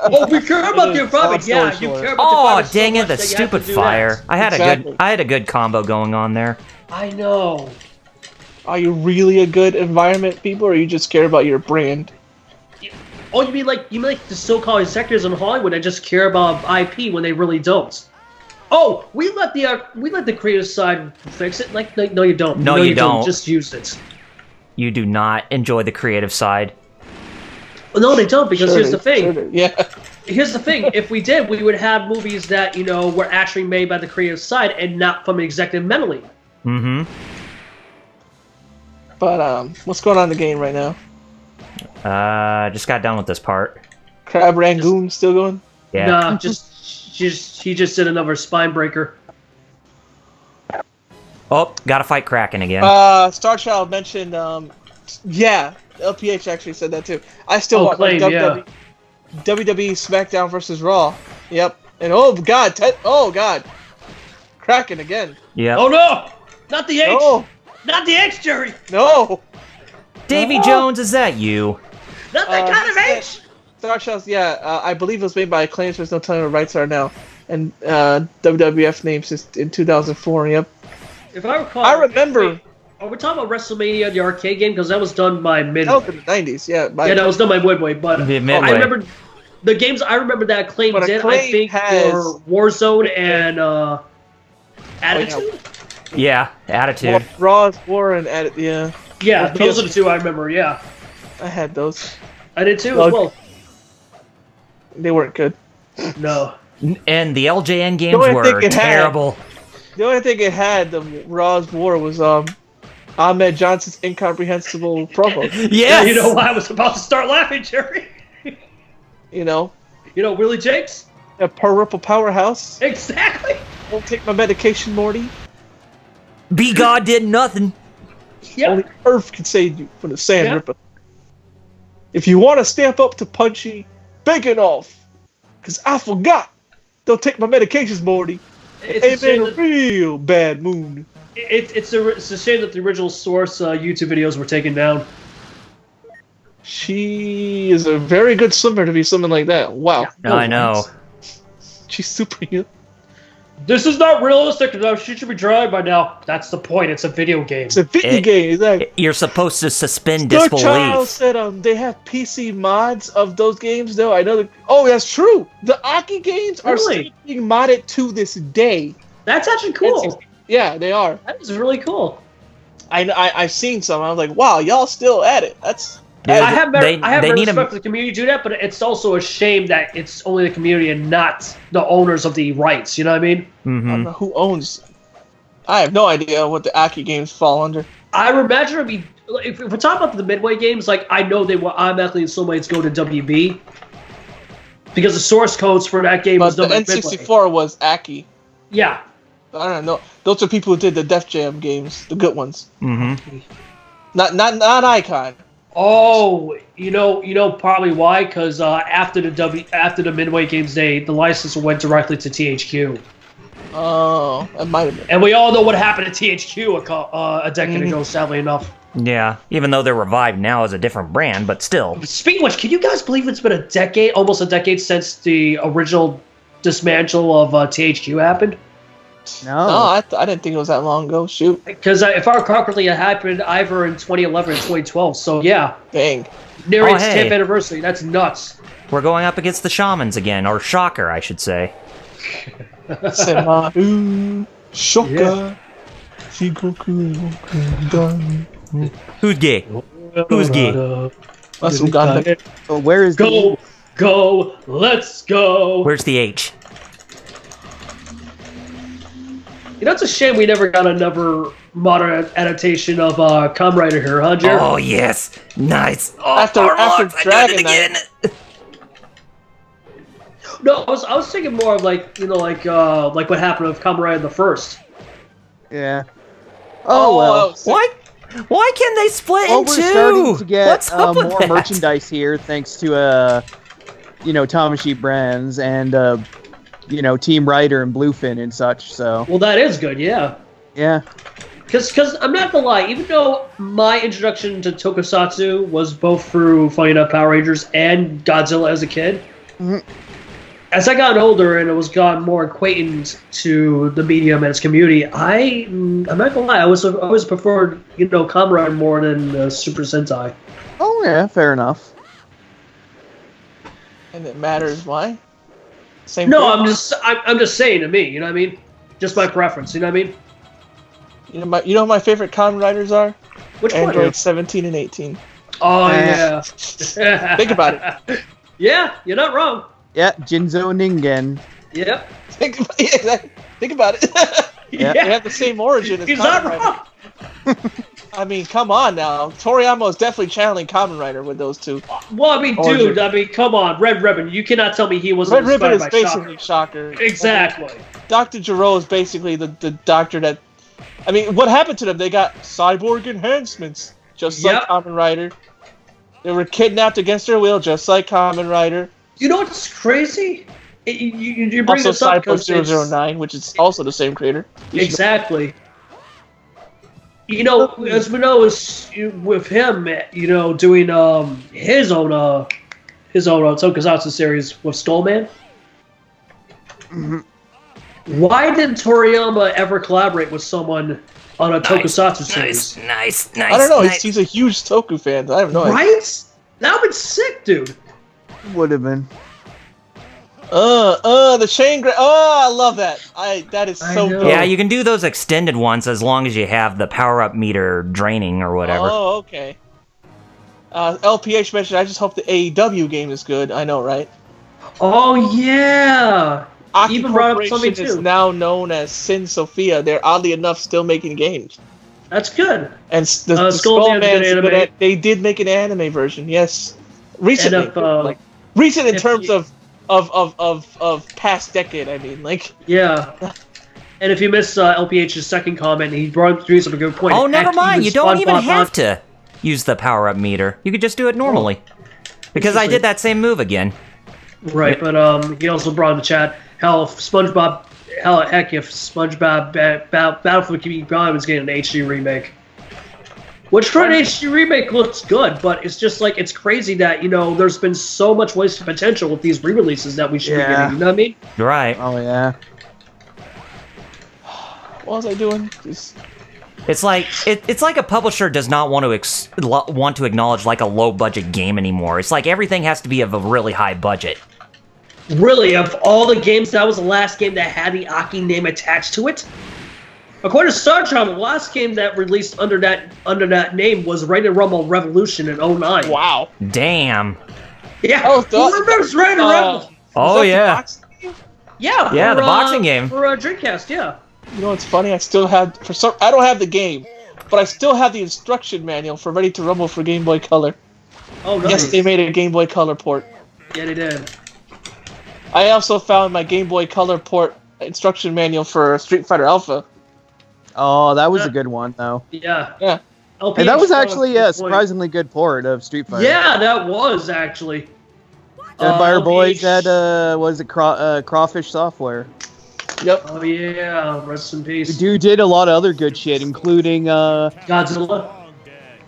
Oh, we care about your product. Long Yeah, story you short. care about your Oh, product so dang it! much The that you have to stupid do fire. that. I had Exactly. a good combo going on there. I know. Are you really a good environment people, or you just care about your brand? Oh, you mean like the so-called executives in Hollywood that just care about IP when they really don't? Oh, we let the creative side fix it. Like, no, you don't. No, you don't. Just use it. You do not enjoy the creative side. Well, no, they don't because here's the thing. Yeah. Here's the thing. If we did, we would have movies that were actually made by the creative side and not from an executive mentally. Mm-hmm. But what's going on in the game right now? Just got done with this part. Crab Rangoon still going? Yeah. Nah, he just did another spine breaker. Oh, gotta fight Kraken again. Starchild mentioned Yeah, LPH actually said that too. I still want Claim, like yeah. WWE SmackDown versus Raw. Yep. And oh god, Kraken again. Yeah. Oh no! Not the H! No, Not the H, Jerry! no. Davy Jones, is that you? Not that kind of H! Star Shells, yeah, I believe it was made by Acclaim, so there's no telling what rights are now. And WWF names is in 2004, yep. If I recall, I remember. wait, are we talking about WrestleMania, the arcade game? Because that was done by That Midway. was in the 90s, yeah. Yeah, that was done by Midway, but The Midway. I remember the games I remember that Acclaim But did, I Acclaim think, has- were Warzone and Attitude? Yeah, Attitude. Raw's War and yeah. Yeah, Or those are PS- the two I remember, yeah. I had those. I did too, Well, as well. They weren't good. No. And the LJN games only were thing it had- terrible. The only thing it had, the Raw's War, was Ahmed Johnson's incomprehensible promo. Yes! Yeah, you know why I was about to start laughing, Jerry? You know, You know, Willie Jakes? a per ripple powerhouse. Exactly. Don't take my medication, Morty. B God did nothing. Yep. Only Earth can save you from the sand Yeah. ripper. If you want to stamp up to Punchy, bake it off. Because I forgot. Don't take my medications, Morty. It's a Ain't shame been a that- real bad moon. It's a shame that the original source YouTube videos were taken down. She is a very good swimmer to be swimming like that. Wow. I know. She's superhuman. This is not realistic enough. She should be drying by now. That's the point. It's a video game. It's a video It- game. It's like, You're supposed to suspend Your child disbelief. said they have PC mods of those games though. I know. Oh, that's true. The Aki games are Really? still being modded to this day. That's actually cool. Yeah, they are. That is really cool. I've seen some. I was like, wow, y'all still at it. That's Dude, I have they very need 'em- respect for the community to do that, but it's also a shame that it's only the community and not the owners of the rights. You know what I mean? I don't know who owns. I have no idea what the Aki games fall under. I would imagine it'd be if we're talking about the Midway games. Like I know they will automatically in some ways go to WB because the source codes for that game But was the done by Midway. N64 was Aki. Yeah, I don't know. Those are people who did the Def Jam games, the good ones. Mm-hmm. Not Icon. Oh, you know probably why? Because after the Midway games, the license went directly to THQ, Oh, that might have been. and we all know what happened to THQ a decade ago. Sadly enough. Yeah, even though they're revived now as a different brand, but still. Speaking of which, can you guys believe it's been a decade, almost a decade, since the original dismantle of THQ happened? No. No, I didn't think it was that long ago. Shoot, Because if I recall correctly, it happened either in 2011 or 2012. So yeah, dang. near Oh, its hey. 10th anniversary. That's nuts. We're going up against the shamans again, or Shocker, I should say. Sema, Shoka, Shigoku, Gun. Who's gay? Who's gay? That's Uganda. So where is the Go, let's go. Where's the H? You know, it's a shame we never got another modern adaptation of Kamen Rider here, huh, Jared? Oh, yes! Nice! Oh, After Warlocks, I did Dragon it again! No, I was thinking more of like what happened with Kamen Rider the first. Yeah. Oh well. Why can't they split Well, in we're two? starting to get What's up with more that? merchandise here, thanks to Tamashii Brands and Team Rider and Bluefin and such. So Well, that is good, yeah. yeah. Because I'm not gonna lie, even though my introduction to Tokusatsu was both through Funny Enough Power Rangers and Godzilla as a kid, as I got older and I was gotten more acquainted to the medium and its community, I'm not gonna lie, I always preferred Kamen Rider more than Super Sentai. Oh yeah, fair enough. And it matters why? Same No, thing? I'm just saying to me, you know what I mean? Just my preference, you know what I mean? You know who my favorite Kamen Riders are? Which Android one? 17 and 18. Oh yeah. Think about it. Yeah, you're not wrong. Yeah, Jinzo Ningen. Yep. Think about it. Yeah. They have the same origin as He's Kamen not Rider. wrong. I mean, come on now. Toriyama is definitely channeling Kamen Rider with those two. Well, I mean, Origin. dude, I mean, come on, Red Ribbon. You cannot tell me he wasn't Red Ribbon is inspired by basically Shocker. Exactly. Dr. Gero is basically the doctor that... I mean, what happened to them? They got cyborg enhancements. just like Kamen Rider. They were kidnapped against their will, just like Kamen Rider. You know what's crazy? You bring Also, this up Cyberpunk because 009, which is also the same creator. Exactly. You know, as we know, is with him, you know, doing his own Tokusatsu series with Skullman. Mm-hmm. Why didn't Toriyama ever collaborate with someone on a Tokusatsu series? Nice. I don't know. He's a huge Toku fan. I have no idea. Right? That would be sick, dude. Would have been. The chain. I love that. That is so know. dope. Yeah, you can do those extended ones as long as you have the power-up meter draining or whatever. Oh, okay. LPH mentioned, I just hope the AEW game is good. I know, right? Oh yeah. Aki Even brought up Corporation something is too. now known as Sin Sophia. They're oddly enough still making games. That's good. And the Skullman's good Skullman's good anime. at. They did make an anime version, yes, recently. And Recent in if terms you- of past decade. I mean, like. Yeah. And if you miss LPH's second comment, he brought up a good point. Oh, never Heck, mind. You don't even SpongeBob have to use the power-up meter. You could just do it normally. Because I did that same move again. Right, but he also brought in the chat how if SpongeBob Battlefield Keep Going was getting an HD remake. Which for an HD remake looks good, but it's just like it's crazy that, you know, there's been so much wasted potential with these re-releases that we should be getting, you know what I mean? Right. Oh yeah. What was I doing? It's like it's like a publisher does not want to want to acknowledge like a low-budget game anymore. It's like everything has to be of a really high budget. Really, of all the games, that was the last game that had the Aki name attached to it? According to Star Travel, the last game that released under that name was Rated Rumble Revolution in 09. Wow. Damn. Yeah, Oh, who remembers Rated Rumble? Oh yeah. Yeah, Yeah, for, the boxing game. For Dreamcast, yeah. You know what's funny? I still have I don't have the game, but I still have the instruction manual for Ready to Rumble for Game Boy Color. Oh, nice. Yes, they made a Game Boy Color port. Yeah, they did. I also found my Game Boy Color port instruction manual for Street Fighter Alpha. Oh, that was a good one though. Yeah. Yeah. LPH And that was brought up actually good a point. surprisingly good port of Street Fighter. Yeah, that was actually. Done by our boys LPH at what is it, Crawfish Software. Yep. Oh yeah, rest in The peace. dude did a lot of other good shit, including Godzilla.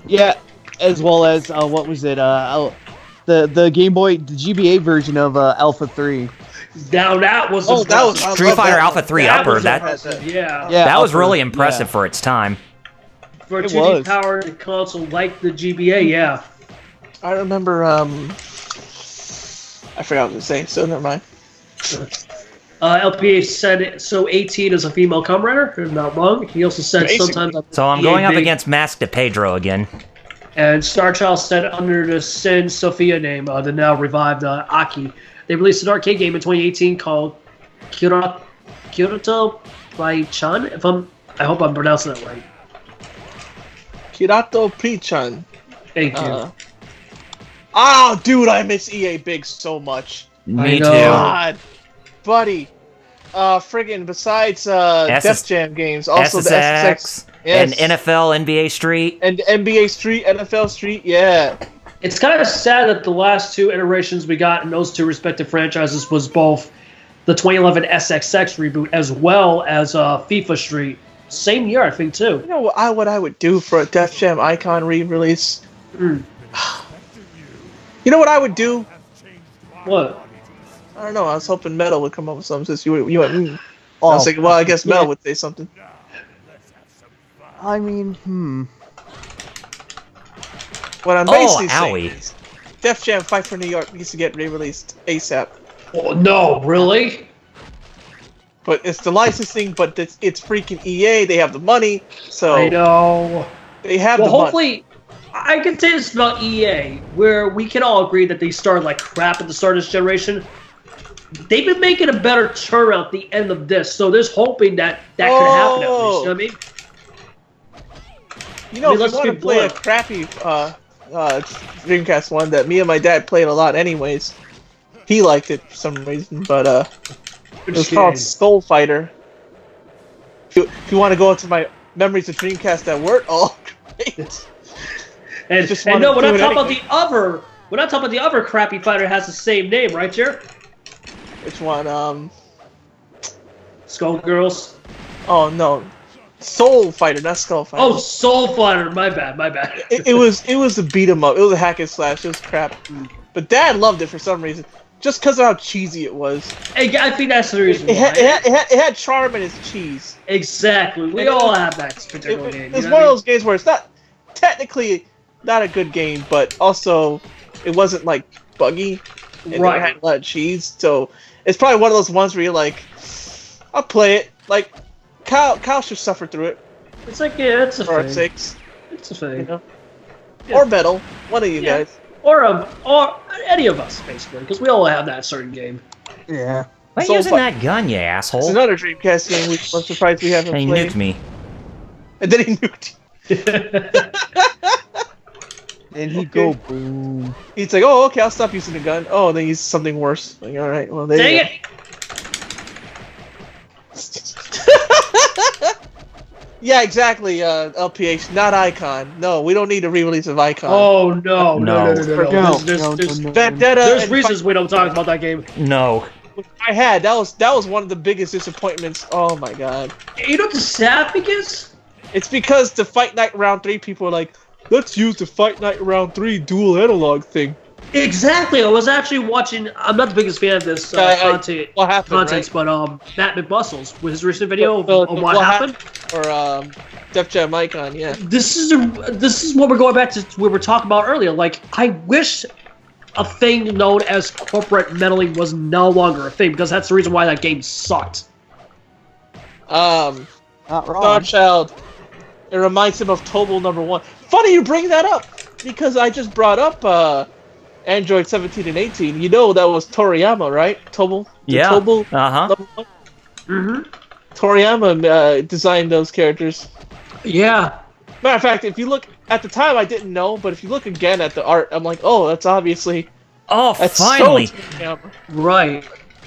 yeah, as well as what was it? The Game Boy, the GBA version of Alpha 3. Now that was Oh, that was impressive. I Street love Fighter that Alpha one. 3 That Upper. was That impressive, yeah. Yeah, that was Upper, really impressive yeah. for its time. For a It 2D was. powered console like the GBA, yeah. I remember. I forgot what I was going to say. So never mind. LPH said so 18 is a female Kamen Rider, if I'm not wrong. He also said Basically. sometimes. So I'm EA going up big. against Mask de Pedro again. And Star Child said under the Sin Sophia name, the now revived Aki. They released an arcade game in 2018 called Kyoto by Chan. I hope I'm pronouncing that right. Kirato Pichan. Thank you. Oh, dude, I miss EA Big so much. Me know. too. God, buddy. Friggin' besides Def Jam games, also the SSX. and Yes. NFL, NBA Street. And NBA Street, NFL Street, yeah. It's kind of sad that the last two iterations we got in those two respective franchises was both the 2011 SXX reboot as well as FIFA Street. Same year, I think, too. You know what I would do for a Def Jam Icon re-release? Mm. You know what I would do? What? I don't know. I was hoping Metal would come up with something since you went. I was thinking, well, I guess Metal would say something. I mean, What I'm basically saying owie. is, Def Jam Fight for New York needs to get re-released ASAP. Oh, no, really? But it's the licensing, but it's freaking EA. They have the money, so I know. they have Well, the money. hopefully, I can say this about EA, where we can all agree that they started like crap at the start of this generation. They've been making a better turnaround at the end of this, so there's hoping that could happen at least. You know what I mean? You know, I mean, if let's you want to be play a blunt. crappy Dreamcast one that me and my dad played a lot anyways, he liked it for some reason, but it was called Skull Fighter. If you want to go into my memories of Dreamcast that weren't all great, And Just and wanna no, we're do not it talking about anyway. the other. We're not talking about the other crappy fighter that has the same name, right, Jer? Which one? Skullgirls. Oh no, Soul Fighter, not Skull Fighter. Oh, Soul Fighter. My bad. It was a beat 'em up. It was a hack and slash. It was crap. But Dad loved it for some reason, just because of how cheesy it was. I think that's the reason It why. had charm in its cheese. Exactly. We all have that particular game. It's one of those games where it's not technically not a good game, but also it wasn't like buggy. And Right. It had a lot of cheese, so it's probably one of those ones where you're like, I'll play it. Like Kyle should suffer through it It's like, yeah, it's a for our thing. sakes, It's a thing. you know. Yeah. Or Metal, one of you Yeah. guys. Or any of us, basically, because we all have that certain game. Yeah. Why are you Soul using Fi- that gun, you It's asshole? another Dreamcast game. I'm surprised we haven't And he played. nuked me. And then he nuked. And he go boom. He's like, oh, okay, I'll stop using the gun. Oh, then he's something worse. Like, all right, well, there Dang you it! go. Yeah, exactly. LPH, not Icon. No, we don't need a re-release of Icon. Oh no! No. There's Vendetta. there's and reasons we don't talk about that game. No. I had that was one of the biggest disappointments. Oh my god! You know what the sad thing is? It's because the Fight Night Round 3 people are like, let's use the Fight Night Round 3 dual analog thing. Exactly. I was actually watching. I'm not the biggest fan of this content. What happened? Contents, but Matt McBustles with his recent video Well, on what happened. Or Def Jam Icon, yeah. This is what we're going back to we were talking about earlier. Like, I wish a thing known as corporate meddling was no longer a thing, because that's the reason why that game sucked. Not wrong. Star Child. It reminds him of Tobal #1. Funny you bring that up, because I just brought up Android 17 and 18. You know that was Toriyama, right? Tobal? The Yeah. Tobal Uh-huh. #1? Mm-hmm. Toriyama designed those characters. Yeah. Matter of fact, if you look at the time, I didn't know, but if you look again at the art, I'm like, oh, that's obviously Oh, that's finally. So Toriyama. Right.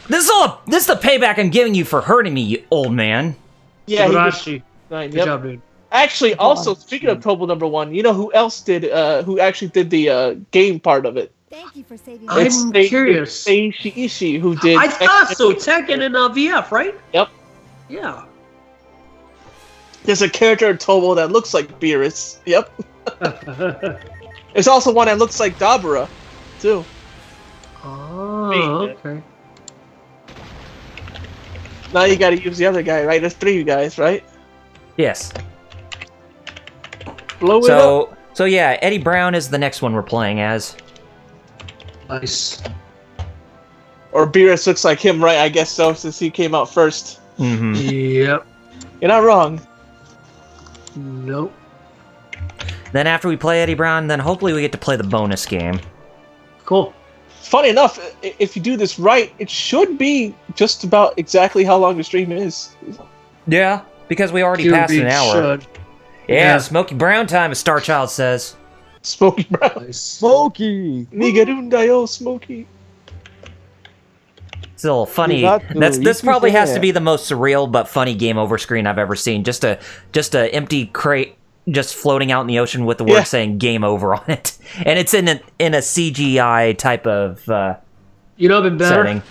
This is the payback I'm giving you for hurting me, you old man. Yeah, he did Igarashi. design, Good yep. job, dude. Actually, also speaking of Tobal #1, you know who else did? Who actually did the game part of it? Thank you for saving I'm my It's curious. Seishi Ishii, who did. I thought so. Tekken and VF, right? Yep. Yeah. There's a character in Tobal that looks like Beerus. Yep. There's also one that looks like Dabura, too. Oh, okay. Now you gotta use the other guy, right? There's 3 guys, right? Yes. Blow it up. So yeah, Eddie Brown is the next one we're playing as. Nice. Or Beerus looks like him, right? I guess so, since he came out first. Mm-hmm. Yep. You're not wrong. Nope. Then after we play Eddie Brown, then hopefully we get to play the bonus game. Cool. Funny enough, if you do this right, it should be just about exactly how long the stream is. Yeah, because we already Should passed be, an hour. should. Yeah, Yeah. Smoky Brown time, as Starchild says. Smokey Brown. Nice. Smokey. Nigarundayo, Smokey. It's a little funny. Yukatu, This probably has to Yukuse. be the most surreal but funny game over screen I've ever seen. Just a empty crate just floating out in the ocean with the word Yeah. saying "game over" on it, and it's in a CGI type of You know, it'd been better setting.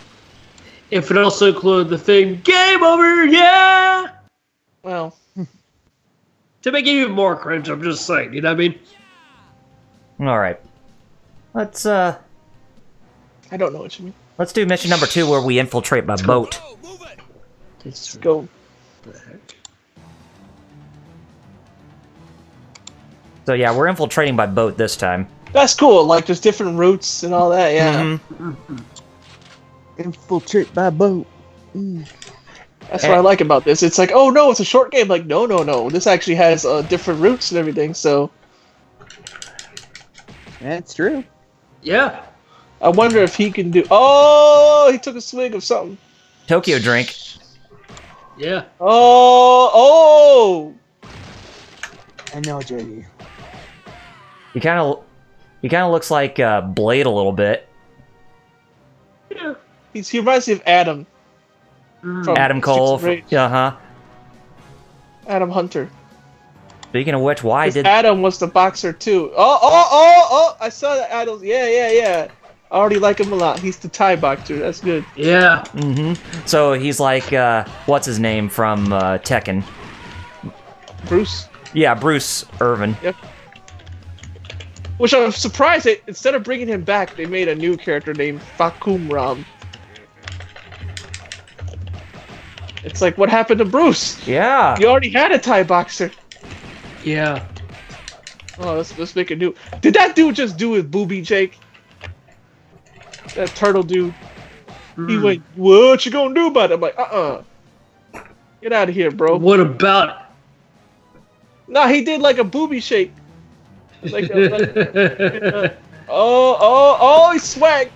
if it also included the thing "Game Over." Yeah. Well, To make it even more cringe, I'm just saying. You know what I mean? All right, let's I don't know what you mean. do mission number 2 where we infiltrate by boat. Let's go. So yeah, we're infiltrating by boat this time. That's cool. Like, there's different routes and all that. Yeah, Mhm. Infiltrate by boat. that's what I like about this. It's like, oh no, it's a short game. Like, no. This actually has different routes and everything. So That's true. Yeah. I wonder if he can do. Oh, he took a swig of something. Tokyo drink. Yeah. Oh. I know, JD. He kind of looks like Blade a little bit. Yeah. He reminds me of Adam. From Adam Cole. Streets of Rage. Uh-huh. Adam Hunter. Speaking of which, why did Adam was the boxer too? Oh! I saw that Adam. Yeah. I already like him a lot. He's the Thai boxer. That's good. Yeah. So he's like, what's his name from Tekken? Bruce. Yeah, Bruce Irvin. Yep. Which I'm surprised that instead of bringing him back, they made a new character named Fakum Ram. It's like, what happened to Bruce? Yeah. You already had a Thai boxer. Yeah. Oh, let's make a new. Did that dude just do his booby, Jake? That turtle dude. He went, what you gonna do about it? I'm like, get out of here, bro. What about it? Nah, he did like a booby shake. Like, he swag.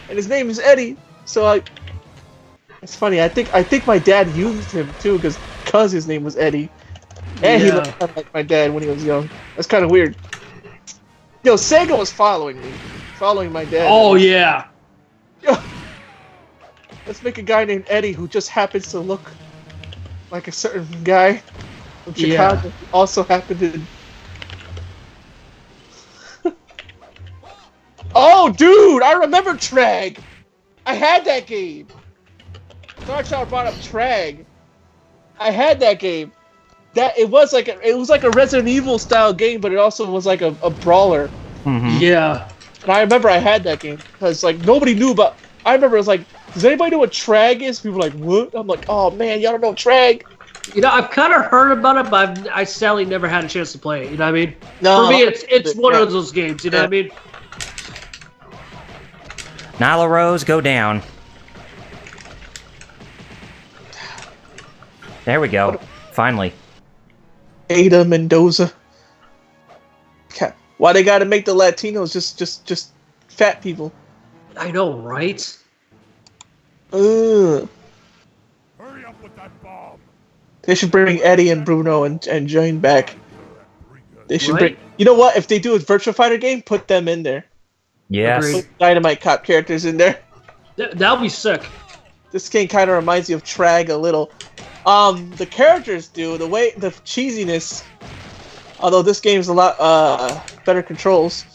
And his name is Eddie. So it's funny. I think my dad used him too, cause his name was Eddie. And he looked kind of like my dad when he was young. That's kind of weird. Yo, Sega was following my dad. Oh yeah. Yo, let's make a guy named Eddie who just happens to look like a certain guy from Chicago. Who also happened to. Oh, dude! I remember Trag. I had that game. Dark Child brought up Trag. I had that game. It was like a Resident Evil style game, but it also was like a brawler. Yeah. And I remember I had that game because like nobody knew about. I remember it was like, does anybody know what Trag is? People were like, what? I'm like, oh man, y'all don't know Trag. You know, I've kind of heard about it, but I sadly never had a chance to play it. You know what I mean? No, for me, it's one of those games. You know what I mean? Nyla Rose, go down. There we go. Finally. Ada Mendoza. Why they gotta make the Latinos just fat people? I know, right? Ugh. Hurry up with that bomb. They should bring Eddie and Bruno and Jane back. They should Right. bring. You know what? If they do a Virtua Fighter game, put them in there. Yes. Agreed. Put Dynamite Cop characters in there. That'll be sick. This game kind of reminds me of Trag a little. The characters do the cheesiness. Although this game's a lot better controls.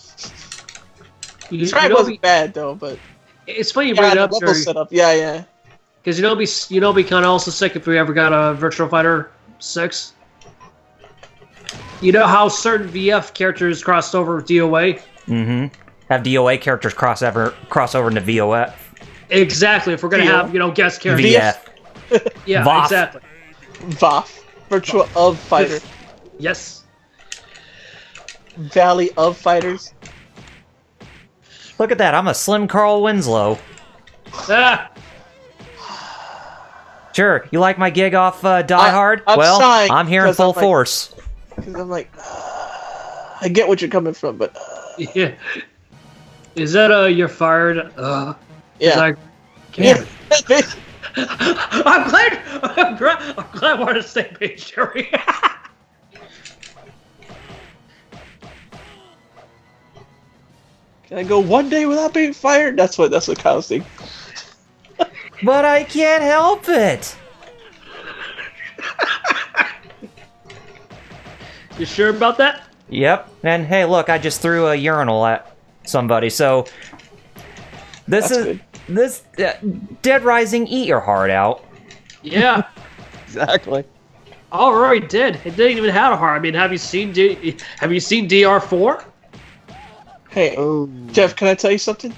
Trag wasn't bad though, but It's funny you bring it up, the level setup. Yeah. because you know, be kind of also sick if we ever got a Virtual Fighter 6. You know how certain VF characters crossed over with DOA? Have DOA characters cross over into VOF. Exactly. If we're gonna have guest characters. VF. Yeah, VOF. exactly. VOF. Virtua of Fighter. Yes. Valley of Fighters. Look at that, I'm a slim Carl Winslow. Ah, Sure, you like my gig off Die Hard? I'm Well, sighing I'm here in because full I'm like- force. Because I'm like, I get what you're coming from, but yeah. Is that you're fired? yeah. Like, Yeah. I'm glad we're on the same page, Jerry. Can I go one day without being fired? That's what Kyle's thinking. But I can't help it. You sure about that? Yep, and hey, look, I just threw a urinal at somebody, so this That's is good. this Dead Rising. Eat your heart out. Yeah. Exactly. Already did. It didn't even have a heart. I mean, have you seen DR4? Hey, Oh. Jeff, can I tell you something?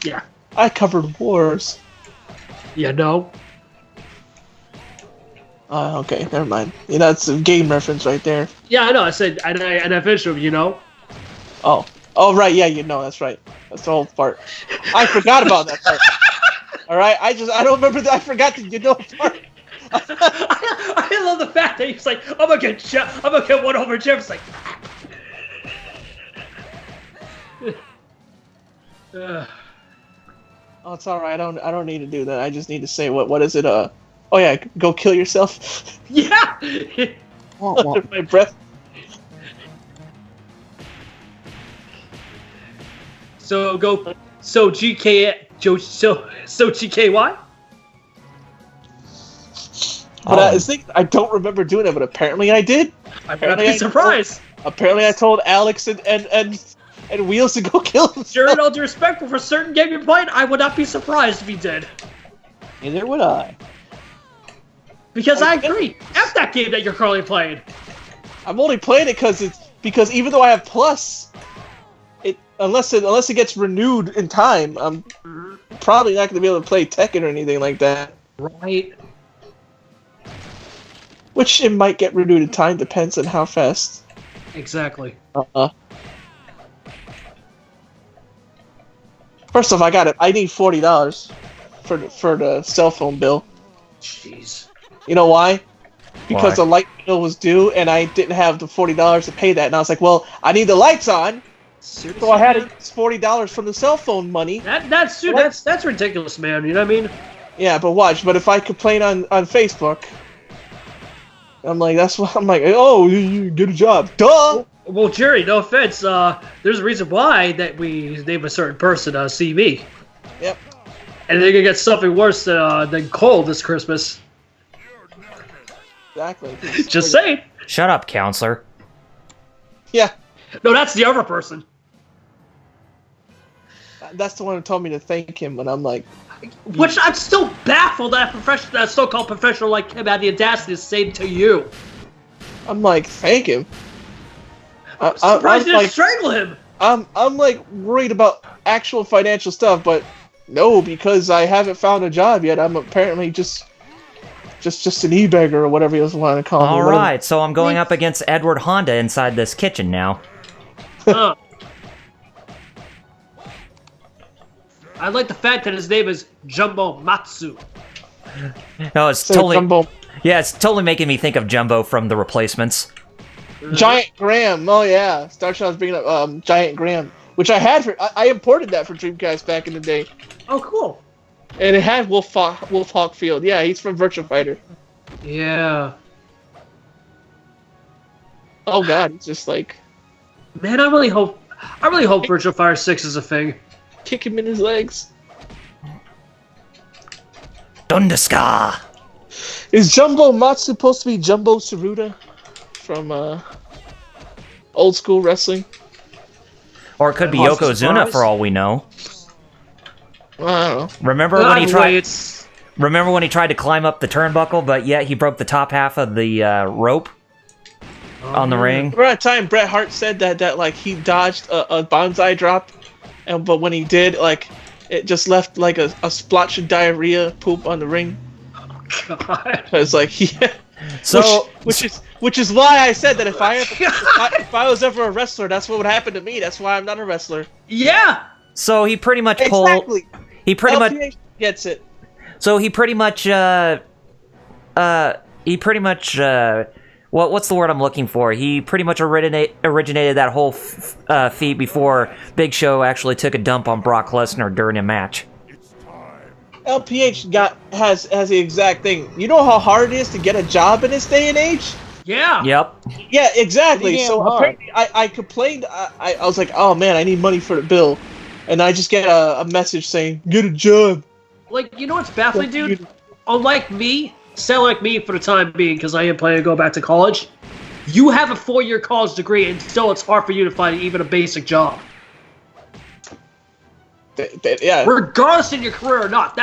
Yeah. I covered wars. You know. Okay, never mind. That's a game reference right there. Yeah, I know. I said, and I finished with, Oh, right, yeah, that's right. That's the whole part. I forgot about that part. All right, I don't remember that. I forgot the part. I love the fact that he's like, I'm gonna get one over Jeff. It's like. Oh, it's all right. I don't need to do that. I just need to say what is it? Oh yeah, go kill yourself. Yeah. Under my breath. So GKY. But I don't remember doing it, but apparently I did. I'm gonna be surprised. Apparently I told Alex and Wheels to go kill him. Jared, all due respect, but for certain game you're playing, I would not be surprised if he did. Neither would I. Because I agree. F that game that you're currently playing. I'm only playing it because even though I have Plus, unless it gets renewed in time, I'm probably not going to be able to play Tekken or anything like that. Right. Which it might get renewed in time, depends on how fast. Exactly. First off, I need $40 for the cell phone bill. Jeez. You know why? Because Why? the light bill was due, and I didn't have the $40 to pay that. And I was like, well, I need the lights on, so I had to use $40 from the cell phone money. That's ridiculous, man. You know what I mean? Yeah, but watch. But if I complain on Facebook, I'm like, oh, you get a job. Duh! Well, Jerry, no offense. There's a reason why that we name a certain person CV. Yep. And they're gonna get something worse than coal this Christmas. Exactly. Just saying. Shut up, counselor. Yeah. No, that's the other person. That's the one who told me to thank him, and I'm like... Which I'm still baffled that so-called professional like him had the audacity to say to you. I'm like, thank him? I'm surprised you didn't strangle him. I'm like worried about actual financial stuff, but no, because I haven't found a job yet. I'm apparently just an e-beggar or whatever you want to call me. Alright, so I'm going up against Edward Honda inside this kitchen now. I like the fact that his name is Jumbo Matsu. No, it's totally... Yeah, it's totally making me think of Jumbo from The Replacements. Giant Graham, oh yeah. Starshot was bringing up Giant Graham, which I had I imported that for Dreamcast back in the day. Oh, cool. And it had Wolfhawk Field. Yeah, he's from Virtua Fighter. Yeah. Oh god, he's just like... Man, I really hope Virtua Fighter 6 is a thing. Kick him in his legs. Dundaska! Is Jumbo Matsu supposed to be Jumbo Tsuruta from old school wrestling? Or it could be Yokozuna for all we know. Well, I don't know. Remember when he tried to climb up the turnbuckle, but yet he broke the top half of the rope on the ring? Remember that time Bret Hart said that like he dodged a bonsai drop, but when he did, like it just left like a splotch of diarrhea poop on the ring. God. It's like which is why I said that if I was ever a wrestler, that's what would happen to me. That's why I'm not a wrestler. Yeah. So he pretty much pulled. Exactly. He pretty LPH much gets it. So he pretty much what's the word I'm looking for? He pretty much originated that whole feat before Big Show actually took a dump on Brock Lesnar during a match. LPH has the exact thing. You know how hard it is to get a job in this day and age? Yeah. Yep. Yeah, exactly. So hard. apparently I complained. I was like, oh man, I need money for the bill. And I just get a message saying, get a job. Like, you know what's baffling, dude? Unlike me, sound like me for the time being, because I am planning to go back to college, you have a 4-year college degree, and still it's hard for you to find even a basic job. Yeah. Regardless of your career or not,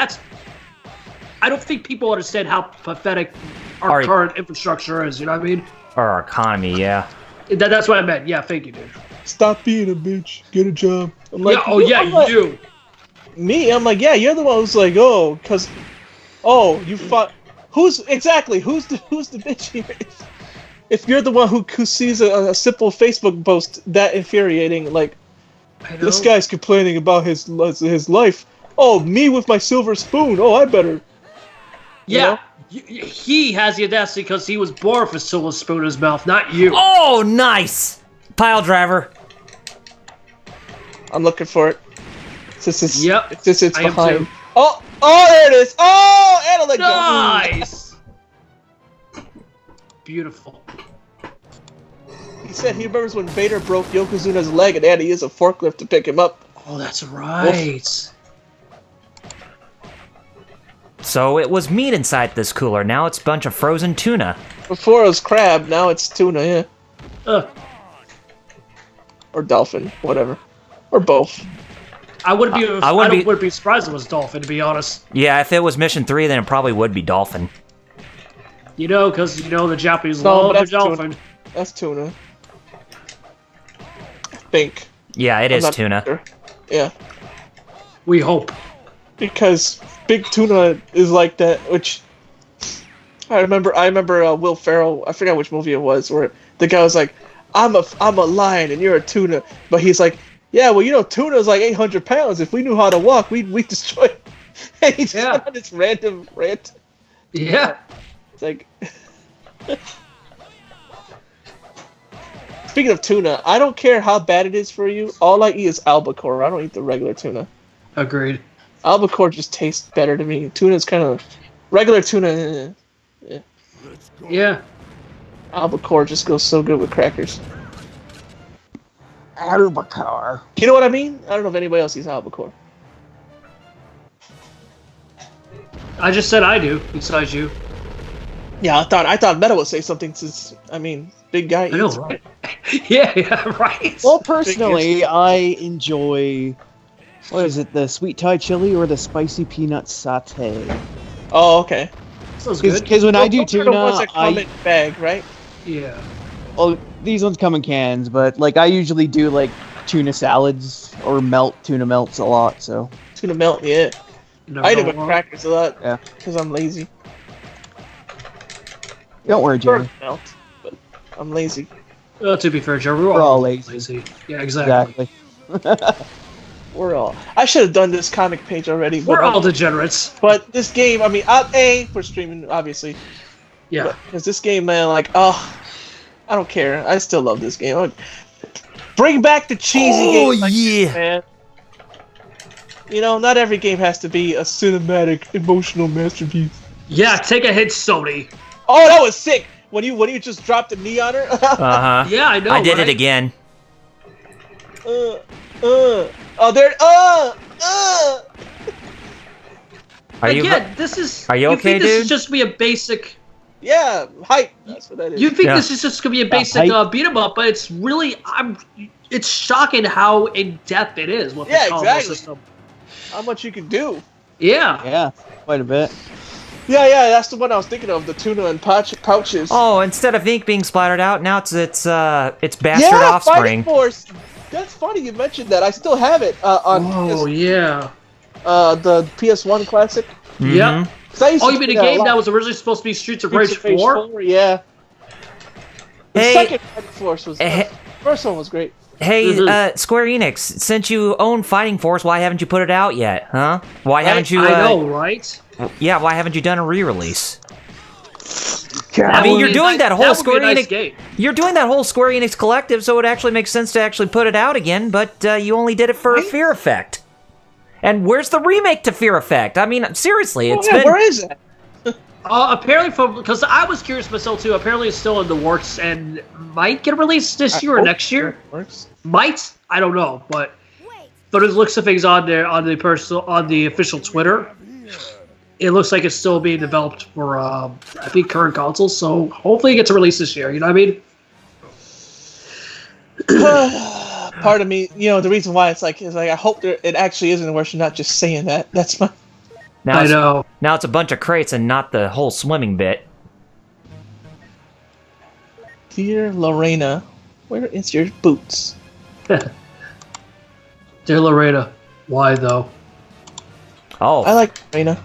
I don't think people understand how pathetic our current infrastructure is, you know what I mean? Or our economy, yeah. That's what I meant. Yeah, thank you, dude. Stop being a bitch. Get a job. I'm like, you. Me? I'm like, yeah, you're the one who's like, you fought. Who's the bitch here? If you're the one who sees a simple Facebook post that infuriating, like, this guy's complaining about his life. Oh, me with my silver spoon. Oh, I better. Yeah, he has the audacity because he was born with a silver spoon in his mouth, not you. Oh, nice! Pile driver. I'm looking for it. It's I am behind. too. Oh, there it is. Oh, and a leg go. Nice. Beautiful. He said he remembers when Vader broke Yokozuna's leg and they had to use a forklift to pick him up. Oh, that's right. So it was meat inside this cooler. Now it's a bunch of frozen tuna. Before it was crab, now it's tuna, yeah. Or dolphin, whatever. Or both. I wouldn't be surprised if it was dolphin, to be honest. Yeah, if it was Mission 3, then it probably would be dolphin. You know, because, the Japanese love their dolphin. Tuna. That's tuna. I think. Yeah, it is tuna. Sure. Yeah. We hope. Because big tuna is like that, which... I remember Will Ferrell, I forgot which movie it was, where the guy was like, I'm a lion and you're a tuna. But he's like, yeah, well, tuna is like 800 pounds. If we knew how to walk, we'd destroy it. And he's just on this random rant. Yeah. It's like... Speaking of tuna, I don't care how bad it is for you. All I eat is albacore. I don't eat the regular tuna. Agreed. Albacore just tastes better to me. Tuna's kind of... Regular tuna... Yeah. Albacore just goes so good with crackers. Albacore. You know what I mean? I don't know if anybody else eats albacore. I just said I do, besides you. Yeah, I thought Meta would say something since, big guy eats. I know, right? yeah, right. Well, personally, I enjoy... What is it, the sweet Thai chili or the spicy peanut satay? Oh, okay. Sounds good. Because when I do tuna, in bag, right? Yeah. Well, these ones come in cans, but I usually do tuna salads or tuna melts a lot. So tuna melt, yeah. I eat it with crackers a lot. Yeah. Because I'm lazy. Don't worry, Jerry. Melt, but I'm lazy. Well, to be fair, Jerry, we're all lazy. Yeah, exactly. We're all. I should have done this comic page already. We're all degenerates. But this game, for streaming, obviously. Yeah. Because this game, man, I don't care. I still love this game. Bring back the cheesy games like this, man. Not every game has to be a cinematic, emotional masterpiece. Yeah, take a hit, Sony. Oh, that was sick! When you just dropped the knee on her. Uh-huh. Yeah, I know. I did it again. Oh, there. Are you okay, dude? This is just be a basic. Yeah, hype. That's what that is. You think this is just gonna be a basic beat 'em up, but it's really it's shocking how in depth it is with the combo system. How much you can do. Yeah. Yeah, quite a bit. Yeah, that's the one I was thinking of, the tuna and pouches. Oh, instead of ink being splattered out, now it's bastard offspring. Fighting Force. That's funny you mentioned that. I still have it on the PS1 classic. Mm-hmm. Yep. Oh, you mean a game that was originally supposed to be Streets of Rage 4? Yeah. The second Fighting Force was... The first one was great. Hey, Square Enix, since you own Fighting Force, why haven't you put it out yet, huh? Why haven't you... I know, right? Yeah, why haven't you done a re-release? You're doing that whole Square Enix game. You're doing that whole Square Enix collective, so it actually makes sense to actually put it out again, but you only did it for Fear Effect. And where's the remake to Fear Effect? Seriously, it's been... Where is it? Apparently, because I was curious myself too. Apparently, it's still in the works and might get released this year or next year. Might, I don't know, but it looks like things on there on the official Twitter. It looks like it's still being developed for I think current consoles. So hopefully, it gets a release this year. You know what I mean? Part of me, the reason why it's like I hope it actually is in the works. You're not just saying that. That's my. I know. Now it's a bunch of crates and not the whole swimming bit. Dear Lorena, where is your boots? Dear Lorena, why though? Oh, I like Lorena.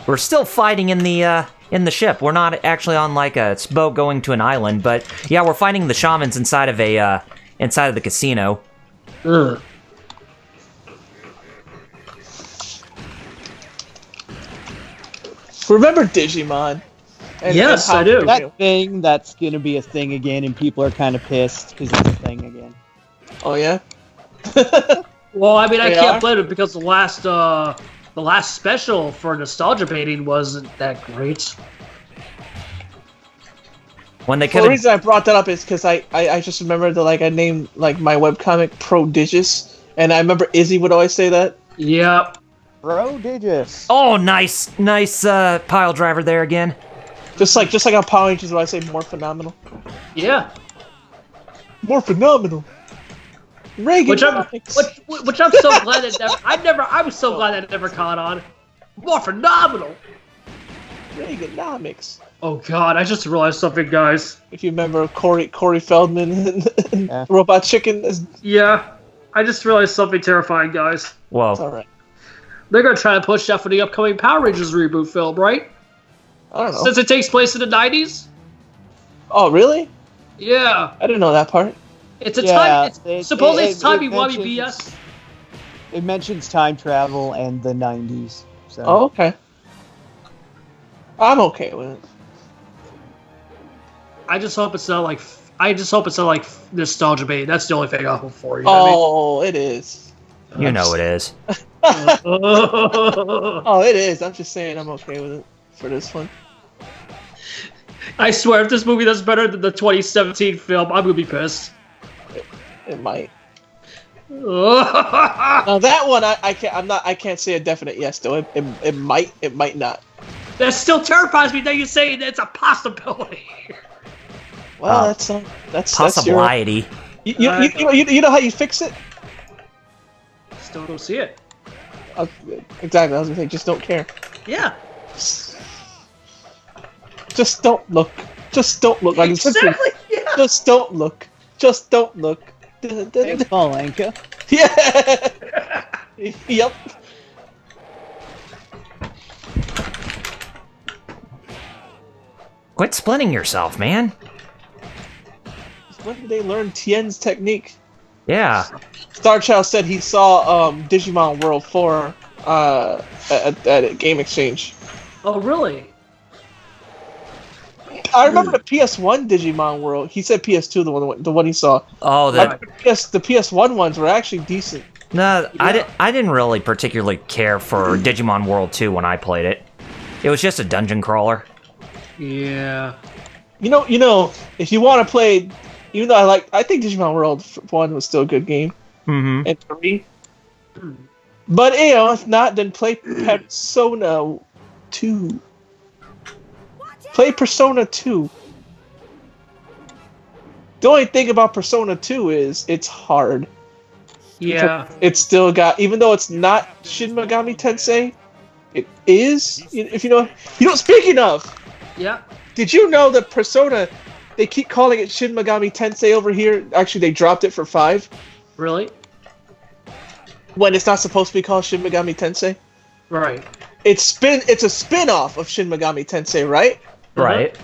We're still fighting in the ship. We're not actually on a boat going to an island, but yeah, we're fighting the shamans inside of the casino. Ugh. Remember Digimon? Yes, I do. That thing that's gonna be a thing again, and people are kind of pissed because it's a thing again. Oh yeah. Well, I can't blame it because the last special for nostalgia painting wasn't that great. The reason I brought that up is because I just remember that I named my webcomic Prodigious, and I remember Izzy would always say that. Yep. Prodigious. Oh, nice pile driver there again. Just like on Power Rangers, where I say more phenomenal. Yeah. More phenomenal. Reagan. Which I'm so glad that I was so glad that it never caught on. More phenomenal. Reaganomics. Oh God, I just realized something, guys. If you remember Corey Feldman and Robot Chicken. Yeah, I just realized something terrifying, guys. Whoa. It's alright. They're gonna try to push that for the upcoming Power Rangers reboot film, right? I don't know. Since it takes place in the 90s? Oh, really? Yeah. I didn't know that part. It's a time. Supposedly it's timey-wimey mentions- BS. It mentions time travel and the 90s. So. Oh, okay. I'm okay with it. I just hope it's not like nostalgia bait. That's the only thing I hope for. You know what Oh, it is. You know it is. I mean? Oh, it is. I'm just saying I'm okay with it for this one. I swear, if this movie does better than the 2017 film, I'm gonna be pissed. It might. Now that one, I can't say a definite yes though. It might not. That still terrifies me that you say that it's a possibility. Well, that's Possibility. you know how you fix it? Still don't see it. Exactly. I was gonna say, just don't care. Yeah. Just don't look. Just don't look. Like Exactly. Yeah. Just don't look. Just don't look. Thanks, Paul Anka. Yeah. Yep. Quit splitting yourself, man. When did they learn Tien's technique? Yeah. Starchild said he saw Digimon World 4 at a Game Exchange. Oh, really? I remember the PS1 Digimon World. He said PS2, the one he saw. Oh, The PS1 ones were actually decent. No, I didn't really particularly care for Digimon World 2 when I played it. It was just a dungeon crawler. Yeah. You know, if you want to play, even though I think Digimon World 1 was still a good game. Mm-hmm. And 3. But if not, then play Persona 2. Play Persona 2. The only thing about Persona 2 is it's hard. Yeah. It's still got, even though it's not Shin Megami Tensei, it is. If you know. Speaking of, Yeah. did you know that Persona, they keep calling it Shin Megami Tensei over here? Actually, they dropped it for 5. Really? When it's not supposed to be called Shin Megami Tensei. Right. It's a spin-off of Shin Megami Tensei, right? Right.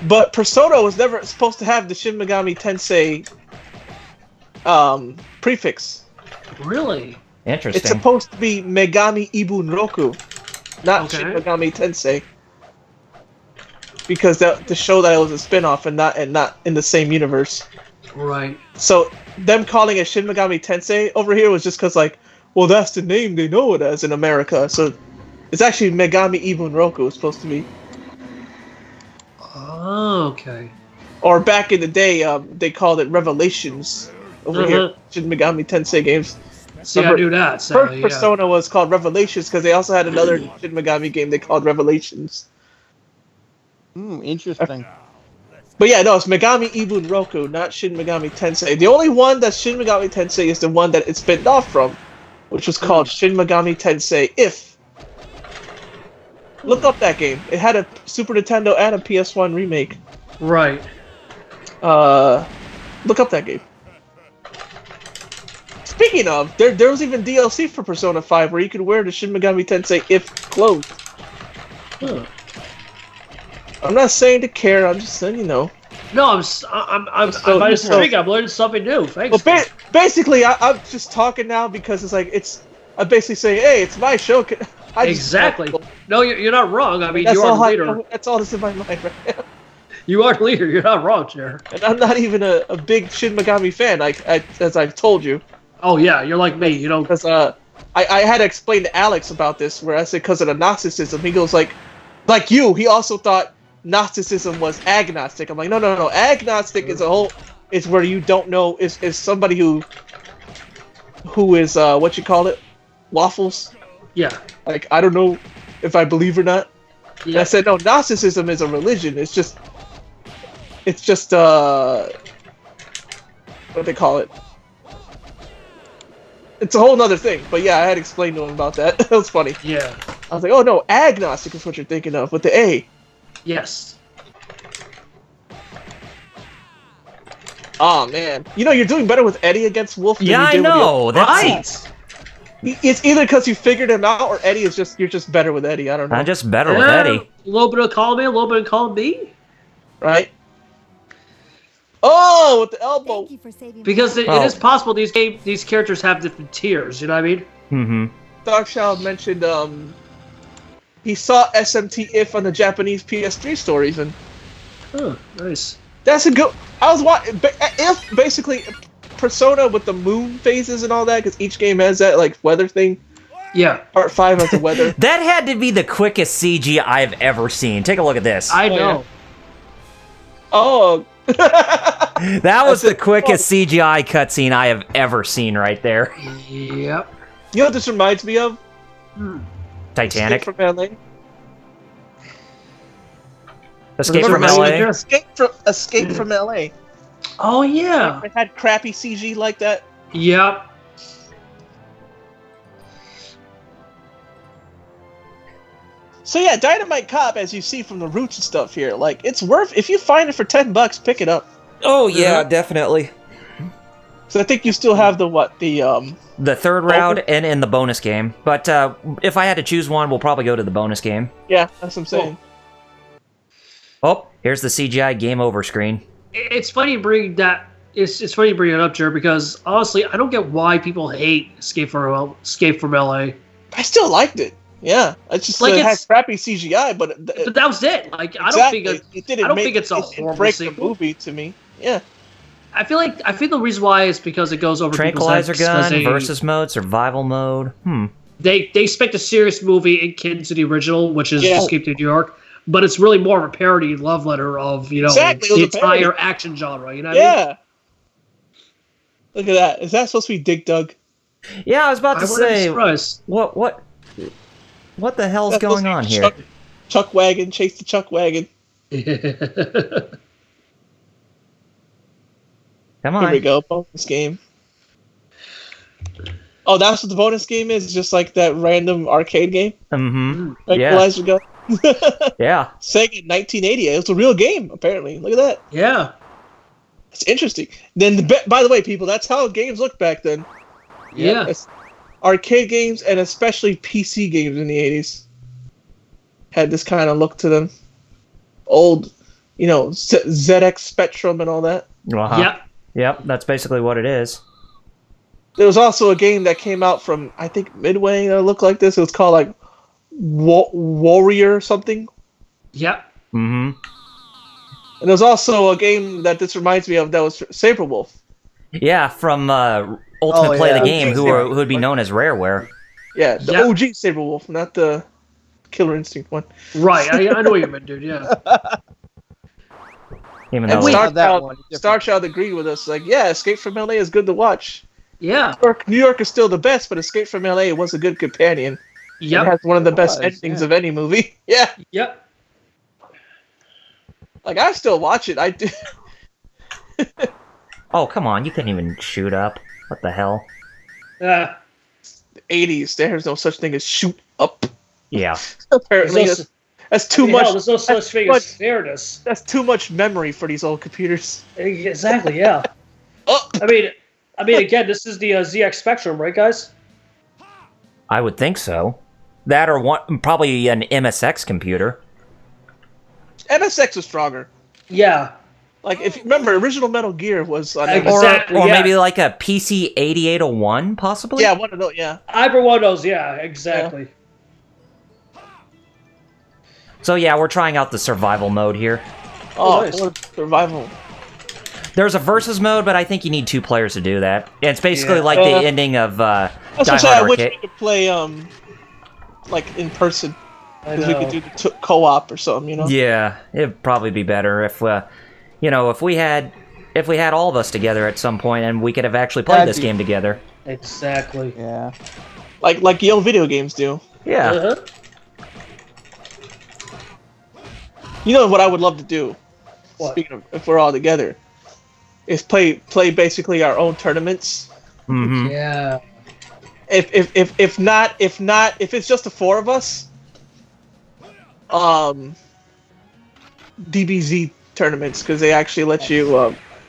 But Persona was never supposed to have the Shin Megami Tensei prefix. Really? Interesting. It's supposed to be Megami Ibun Roku, not Okay. Shin Megami Tensei. Because to show that it was a spin-off and not in the same universe. Right. So them calling it Shin Megami Tensei over here was just because well, that's the name they know it as in America. So it's actually Megami Ibun Roku. It's supposed to be. Oh, okay. Or back in the day, they called it Revelations over here. Shin Megami Tensei games. See, I knew that. First Sadly, yeah. Persona was called Revelations because they also had another Shin Megami game they called Revelations. Interesting. But yeah, no, it's Megami Ibun Roku, not Shin Megami Tensei. The only one that's Shin Megami Tensei is the one that it's spin off from, which was called Shin Megami Tensei If. Look up that game. It had a Super Nintendo and a PS1 remake. Right. Look up that game. Speaking of, there was even DLC for Persona 5 where you could wear the Shin Megami Tensei If clothes. Huh. I'm not saying to care. I'm just saying, No, I'm learning something new. Thanks. Well, basically, I'm just talking now because I'm basically saying, hey, it's my show. Exactly. No, you're not wrong. I mean, That's you are all the leader. that's all that's in my mind right now. You are the leader. You're not wrong, Chair. And I'm not even a big Shin Megami fan, as I've told you. Oh yeah, you're like me. You know. Because I had to explain to Alex about this, where I said because of the Gnosticism. He goes like you. He also thought Gnosticism was agnostic. I'm like, no. Agnostic is where you don't know, is somebody who is what you call it, waffles. Yeah. Like, I don't know if I believe or not. And I Yeah. said, no, Gnosticism is a religion. It's just what they call it. It's a whole nother thing. But yeah, I had explained to him about that. That was funny. Yeah. I was like, oh no, agnostic is what you're thinking of with the A. Yes. Oh man, you know you're doing better with Eddie against Wolf. Than Yeah, you I did with know. That's Right. It's either because you figured him out, or Eddie is you're just better with Eddie. I don't know. I'm just better with Yeah, Eddie. A little bit of column A, a little bit of column B. Right? Oh, with the elbow. Thank you for saving Because my it Well- is possible these characters have different tiers. You know what I mean? Mm-hmm. Darkchild mentioned he saw SMT If on the Japanese PS3 stories, and Oh, nice. that's a good. I was watching If basically Persona with the moon phases and all that, because each game has that like weather thing. Yeah, Part 5 has the weather. That had to be the quickest CG I've ever seen. Take a look at this. I Oh, know. Oh. That was That's the it. quickest CGI cutscene I have ever seen right there. Yep. You know what this reminds me of? Titanic. Escape from LA. Escape from Remember LA. Escape from LA. Oh yeah. It had crappy CG like that. Yep. So yeah, Dynamite Cop, as you see from the roots and stuff here, like it's worth. If you find it for $10, pick it up. Oh yeah, definitely. So I think you still have the The third round and in the bonus game. But if I had to choose one, we'll probably go to the bonus game. yeah, that's what I'm saying. Oh, here's the CGI game over screen. It's funny you bring that. It's funny you bring it up, Jared, because honestly, I don't get why people hate Escape from LA. I still liked it. Yeah, it's just Like, it had it's- crappy CGI, but But that was it. Like I don't exactly, think it didn't I don't make, think it's a it didn't horrible break sequel. the movie to me. Yeah, I feel the reason why is because it goes over Tranquilizer people's heads, 'cause gun, versus mode, survival mode. They expect a serious movie akin to the original, which is Yeah. Escape to New York, but it's really more of a parody love letter of Exactly, it the was a parody. entire action genre. You know what I mean? yeah. Look at that. Is that supposed to be Dig Dug? Yeah, I was about I to wouldn't be say, surprised. what the hell's That's going supposed on to be here? Chuck Wagon, chase the Chuck Wagon. Come Here we on. go, bonus game. Oh, that's what the bonus game is? Just like that random arcade game? Mm-hmm. Yeah. Equalizer gun? Yeah. Sega 1980. It was a real game, apparently. Look at that. Yeah. It's interesting. Then, by the way, people, that's how games looked back then. Yeah. It's arcade games and especially PC games in the 80s had this kind of look to them. Old, ZX Spectrum and all that. Uh-huh. Yep. Yep, that's basically what it is. There was also a game that came out from, I think, Midway that looked like this. It was called, like, Warrior something. Yep. Mm-hmm. And there's also a game that this reminds me of that was Saberwolf. Yeah, from Ultimate Play yeah. the Game, who would be known as Rareware. Yeah, the Yep. OG Saberwolf, not the Killer Instinct one. Right. I know what you meant, dude. Yeah. Even And though we Star have that Child, one. Different. Star Child agreed with us. Like, yeah, Escape from LA is good to watch. Yeah. New York is still the best, but Escape from LA was a good companion. It Yep. has one of the best was, endings yeah. of any movie. Yeah, Yep. like I still watch it. I do. oh, come on, you couldn't even shoot up. What the hell? Yeah. 80s. There's no such thing as shoot up. Yeah. Apparently, There's no that's too I mean, much. hell, there's no such that's thing too as much- fairness. That's too much memory for these old computers. Exactly. Yeah. Oh, I mean, again, this is the ZX Spectrum, right, guys? I would think so. That or probably an MSX computer. MSX was stronger. Yeah. Like if you remember, original Metal Gear was on Ex- MSX. Exactly, or yeah. maybe like a PC 8801, possibly? Yeah, one of those. Yeah. Either one of those. Yeah. Exactly. So yeah, we're trying out the survival mode here. Oh, nice. what a survival. There's a versus mode, but I think you need 2 players to do that. And it's basically Yeah. like the ending of That's Die what Hard I wish Arcade. we could play like in person I because we know. could do the co-op or something. Yeah, it'd probably be better if we had all of us together at some point and we could have actually played That'd this be- game together. Exactly. Yeah. like the old video games do. Yeah. Uh-huh. You know what I would love to do? What? Speaking of, if we're all together, is play basically our own tournaments. Mm-hmm. Yeah. If it's just the four of us, DBZ tournaments, because they actually let you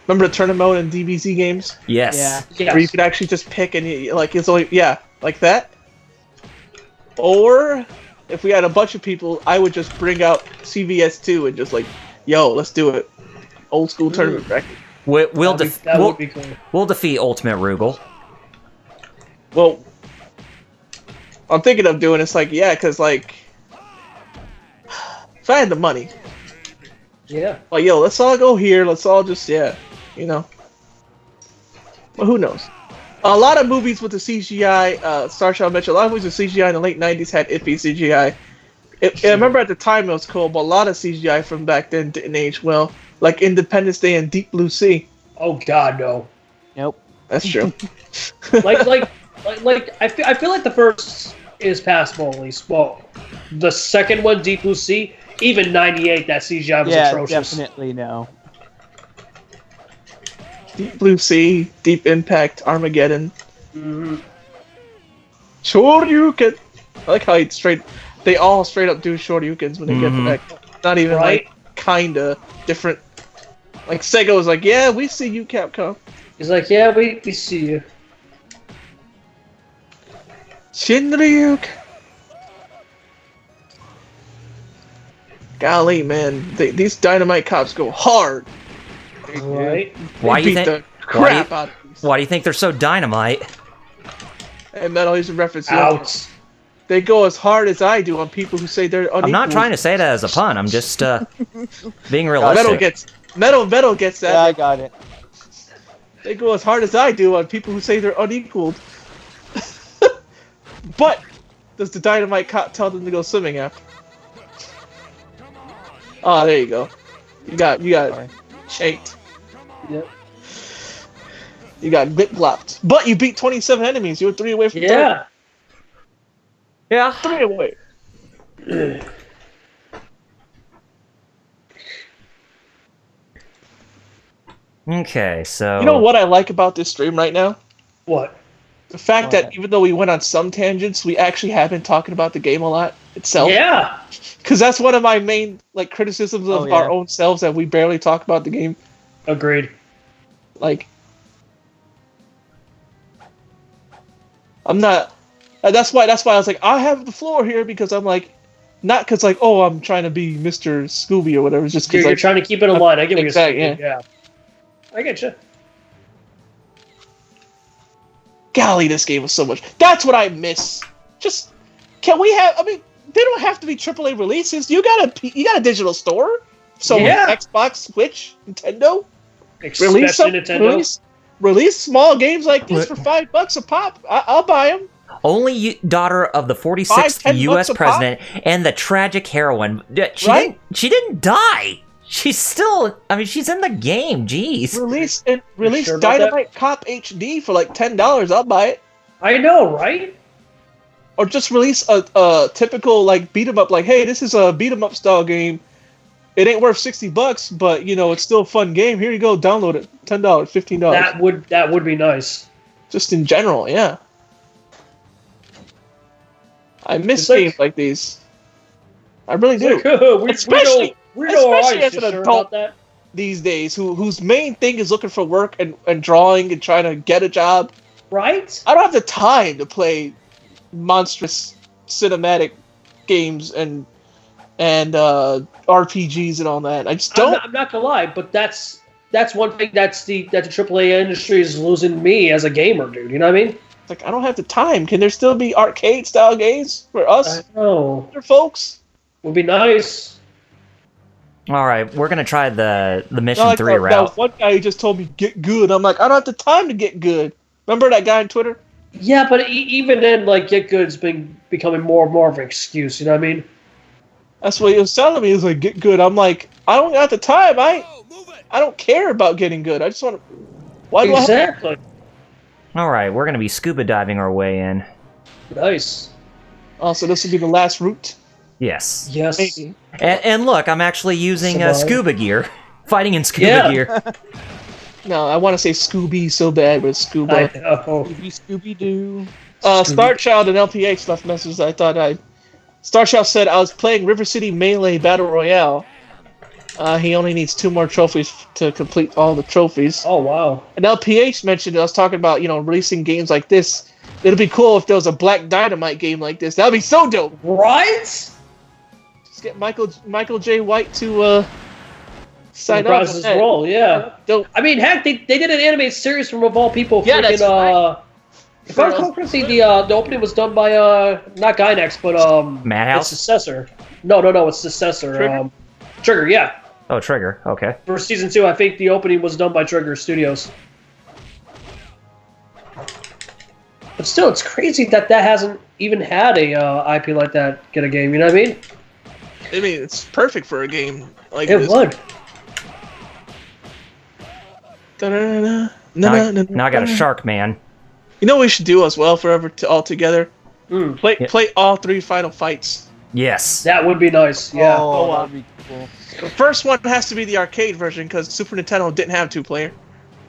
remember the tournament mode in DBZ games Yes. Yeah. Yes. where you could actually just pick and it's only like that. Or if we had a bunch of people, I would just bring out CVS2 and just like, yo, let's do it. Old school tournament bracket. We'll That would be cool. we'll defeat Ultimate Rugal. Well, I'm thinking of doing this like, because like, if I had the money, Yeah. like, yo, let's all go here. Let's all just, you know. But who knows? A lot of movies with the CGI, Star Child mentioned, a lot of movies with CGI in the late 90s had iffy CGI. I remember at the time it was cool, but a lot of CGI from back then didn't age well. Like Independence Day and Deep Blue Sea. Oh God, no. Nope. That's true. like I feel like the first is passable at least. Well, the second one, Deep Blue Sea, even '98, that CGI was Yeah, atrocious. definitely no. Deep Blue Sea, Deep Impact, Armageddon. Mm-hmm. Shoryuken. I like how they all straight up do Shoryukens when they get back. Not even Right? like kinda different. Like Sega was like, yeah, we see you, Capcom. He's like, yeah, we see you. Shinryuk. Golly, man, these Dynamite cops go hard. Right? Why They you beat think? the crap out of these. Why do you think they're so dynamite? And Metal He's a reference. Out. They go as hard as I do on people who say they're unequal. I'm not trying to say that as a pun. I'm just being Metal realistic. gets that. Yeah, I got it. They go as hard as I do on people who say they're unequaled. But does the Dynamite cop tell them to go swimming after? Oh, there you go. You got shaked. Yep. You got glip-glopped. But you beat 27 enemies. You were 3 away from 30. Yeah. Yeah. 3 away. Okay, so You know what I like about this stream right now? What? The fact that even though we went on some tangents, we actually have been talking about the game a lot itself. Yeah. Because that's one of my main criticisms of Oh, yeah. our own selves, that we barely talk about the game. Agreed. Like, I'm not. That's why I was like, I have the floor here, because I'm like, not because like, oh, I'm trying to be Mr. Scooby or whatever. It's just because You're trying to keep it in line. I get what exactly, you're saying. Yeah. I get you. golly, this game was so much. That's what I miss. Just can we have? I mean, they don't have to be AAA releases. You got a digital store. So Yeah. Xbox, Switch, Nintendo. Nintendo. Release small games like this for $5 a pop. I'll buy them. only daughter of the 46th $10 U.S. a pop? president and the tragic heroine. Right? She didn't die. She's still. I mean, she's in the game. Jeez. Release sure about Dynamite Cop HD for like $10. I'll buy it. I know, right? Or just release a typical like beat 'em up. Like, hey, this is a beat 'em up style game. It ain't worth $60, but it's still a fun game. Here you go, download it. $10, $15. That would be nice. Just in general, yeah. I miss It's like- games like these. I really do. Especially we know our especially eyes as an just sure adult. about that. These days, whose main thing is looking for work and drawing and trying to get a job. Right? I don't have the time to play monstrous cinematic games and RPGs and all that. I just don't. I'm not gonna lie, but that's one thing that the AAA industry is losing me as a gamer, dude. You know what I mean? Like, I don't have the time. Can there still be arcade style games for us, Oh, older folks? would be nice. All right, we're gonna try the mission Not like 3 that route. one guy who just told me get good. I'm like, I don't have the time to get good. Remember that guy on Twitter? Yeah, but even then, like, get good's been becoming more and more of an excuse. You know what I mean? That's what he was telling me. He was like, get good. I'm like, I don't got the time. I don't care about getting good. I just want to. Why do I? Exactly. All right, we're gonna be scuba diving our way in. Nice. Also, this will be the last route. Yes. Yes. Maybe. And look, I'm actually using Survive. scuba gear. Fighting in scuba gear. No, I want to say Scooby so bad, but Scuba. I know. Scooby-Doo. Star Child and LPH left messages. Star Child said, I was playing River City Melee Battle Royale. He only needs 2 more trophies to complete all the trophies. Oh, wow. And LPH mentioned, I was talking about, releasing games like this. It'd be cool if there was a Black Dynamite game like this. That'd be so dope. Right? Just get Michael J. White to sign up. Reprise his role, yeah. Dope. I mean, heck, they did an animated series from, of all people. Yeah, that's right. If I recall correctly, the opening was done by, not Gynex, but, Madhouse? its successor. No, its successor. Trigger? Trigger, yeah. Oh, Trigger. Okay. For season 2, I think the opening was done by Trigger Studios. But still, it's crazy that hasn't even had a IP like that get a game. You know what I mean? I mean, it's perfect for a game like It this. would. Now I got a shark man. You know what we should do as well forever all together? Play all 3 Final Fights. Yes. That would be nice. Yeah. Oh, wow. that'd be cool. The first one has to be the arcade version because Super Nintendo didn't have 2-player.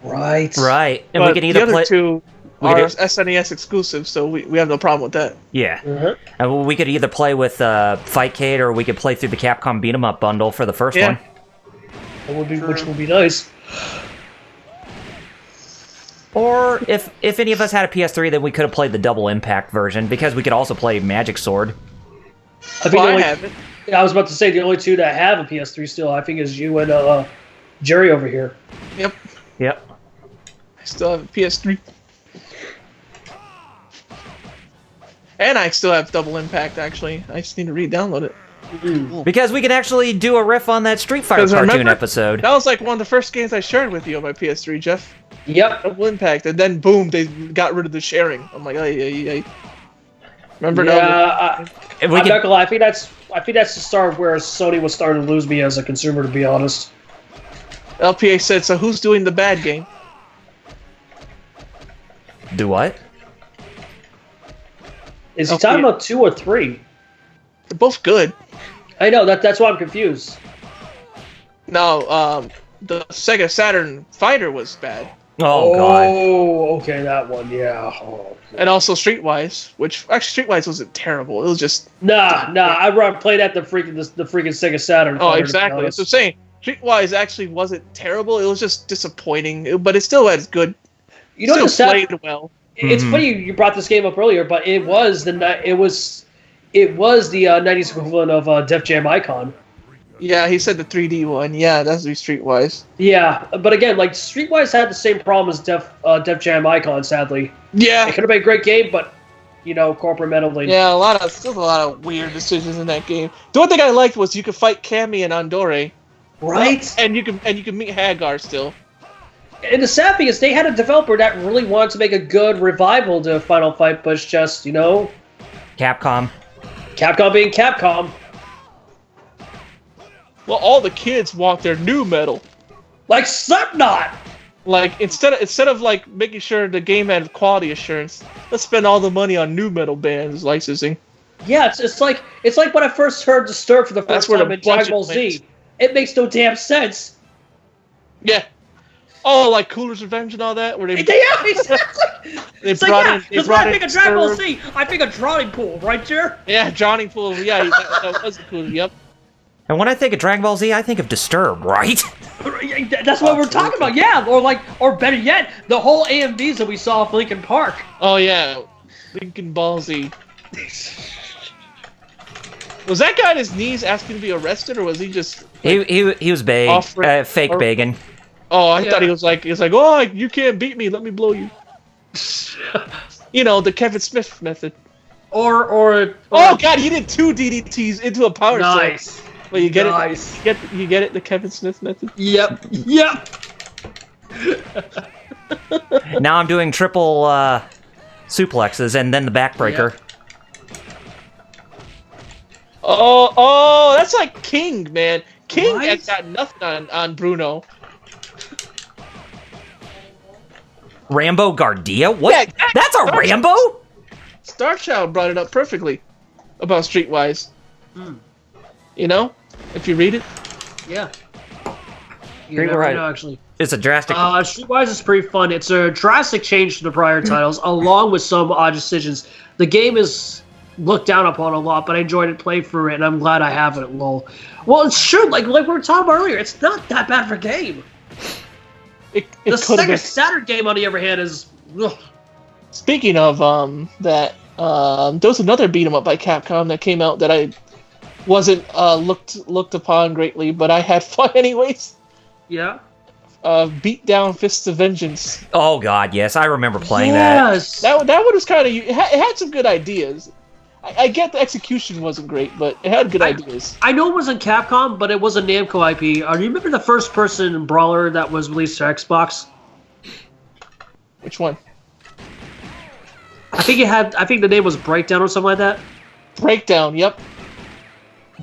Right. Right. And But we can either the other play. 2 we are could- SNES exclusive, so we have no problem with that. Yeah. Mhm. We could either play with Fightcade or we could play through the Capcom Beat 'em Up bundle for the first Yeah. one. That would be, which would be nice. Or if any of us had a PS3, then we could have played the Double Impact version because we could also play Magic Sword. I think Well, the I only- have it. I was about to say the only 2 that have a PS3 still, I think, is you and Jerry over here. Yep. Yep. I still have a PS3. And I still have Double Impact, actually. I just need to re-download it. Because we can actually do a riff on that Street Fighter 'Cause cartoon remember- episode. That was like one of the first games I shared with you on my PS3, Jeff. Yep. Double Impact, and then boom, they got rid of the sharing. I'm like, ay. Remember Yeah, that? And we I'm can- not gonna lie. I think that's the start where Sony was starting to lose me as a consumer, to be honest. LPA said, so who's doing the bad game? Do what? Is he Okay. talking about 2 or 3? They're both good. I know that's why I'm confused. No, the Sega Saturn Fighter was bad. Oh, God. Oh, okay, that one, yeah. Oh. And also Streetwise, which actually Streetwise wasn't terrible. It was just Nah. I'd rather play that than the freaking Sega Saturn. oh, fighter, to be exactly. honest. That's what I'm saying. Streetwise actually wasn't terrible. It was just disappointing, but it still had good. You know still the sad, played well. it's Mhm. funny you brought this game up earlier, but it was the 90s equivalent of Def Jam Icon. Yeah, he said the 3D one. Yeah, that's the Streetwise. Yeah, but again, like Streetwise had the same problem as Def Jam Icon. Sadly, Yeah, it could have been a great game, but compartmentally. yeah, still a lot of weird decisions in that game. The one thing I liked was you could fight Cammy and Andore, Right. and you can meet Hagar still. And the sad thing is, they had a developer that really wanted to make a good revival to Final Fight, but it's just Capcom. Capcom being Capcom. Well, all the kids want their new metal. Like Slipknot! Like instead of like making sure the game had quality assurance, let's spend all the money on new metal bands licensing. Yeah, it's like when I first heard Disturbed for the That's first where time the in Dragon budget Ball went. Z. It makes no damn sense. Yeah. Oh, like Cooler's Revenge and all that, where they Yeah, exactly. they It's brought like, in. They that's why brought I in think of Dragon Ball Disturbed. Z. I think of Drowning Pool, right, Jer? Yeah, Drowning Pool. Yeah, that was cool. Yep. And when I think of Dragon Ball Z, I think of Disturbed, right? That's what we're talking about, yeah. Or better yet, the whole AMVs that we saw of Linkin Park. Oh yeah, Lincoln Ballsy. Was that guy on his knees asking to be arrested, or was he just? He was Offering- fake or- begging. Oh, I Yeah. thought he was like, oh, you can't beat me. Let me blow you. The Kevin Smith method. Or Oh God, he did 2 DDTs into a power sword. nice. Well, you get Nice. it. You get it. The Kevin Smith method. Yep. Now I'm doing triple suplexes and then the backbreaker. Oh, that's like King, man. King Right? has got nothing on Bruno. Rambo Gardia? What? Yeah, That's a Star Rambo? Star Child brought it up perfectly. about Streetwise. You know, if you read it. Yeah. You Streetwise. never know, actually. It's a drastic. Streetwise is pretty fun. It's a drastic change to the prior titles, along with some odd decisions. The game is looked down upon a lot, but I enjoyed it, played through it, and I'm glad I have it. Lol. Well, it's true. Like we were talking about earlier, it's not that bad for a game. The Sega Saturn game, on the other hand, is. Ugh. Speaking of that, there was another beat 'em up by Capcom that came out that I wasn't looked upon greatly, but I had fun anyways. Yeah. Beat Down Fists of Vengeance. Oh God, yes, I remember playing that. Yes. That one was kind of it had some good ideas. I get the execution wasn't great, but it had good ideas. I know it wasn't Capcom, but it was a Namco IP. Do you remember the first-person brawler that was released to Xbox? Which one? I think the name was Breakdown or something like that. Breakdown. Yep.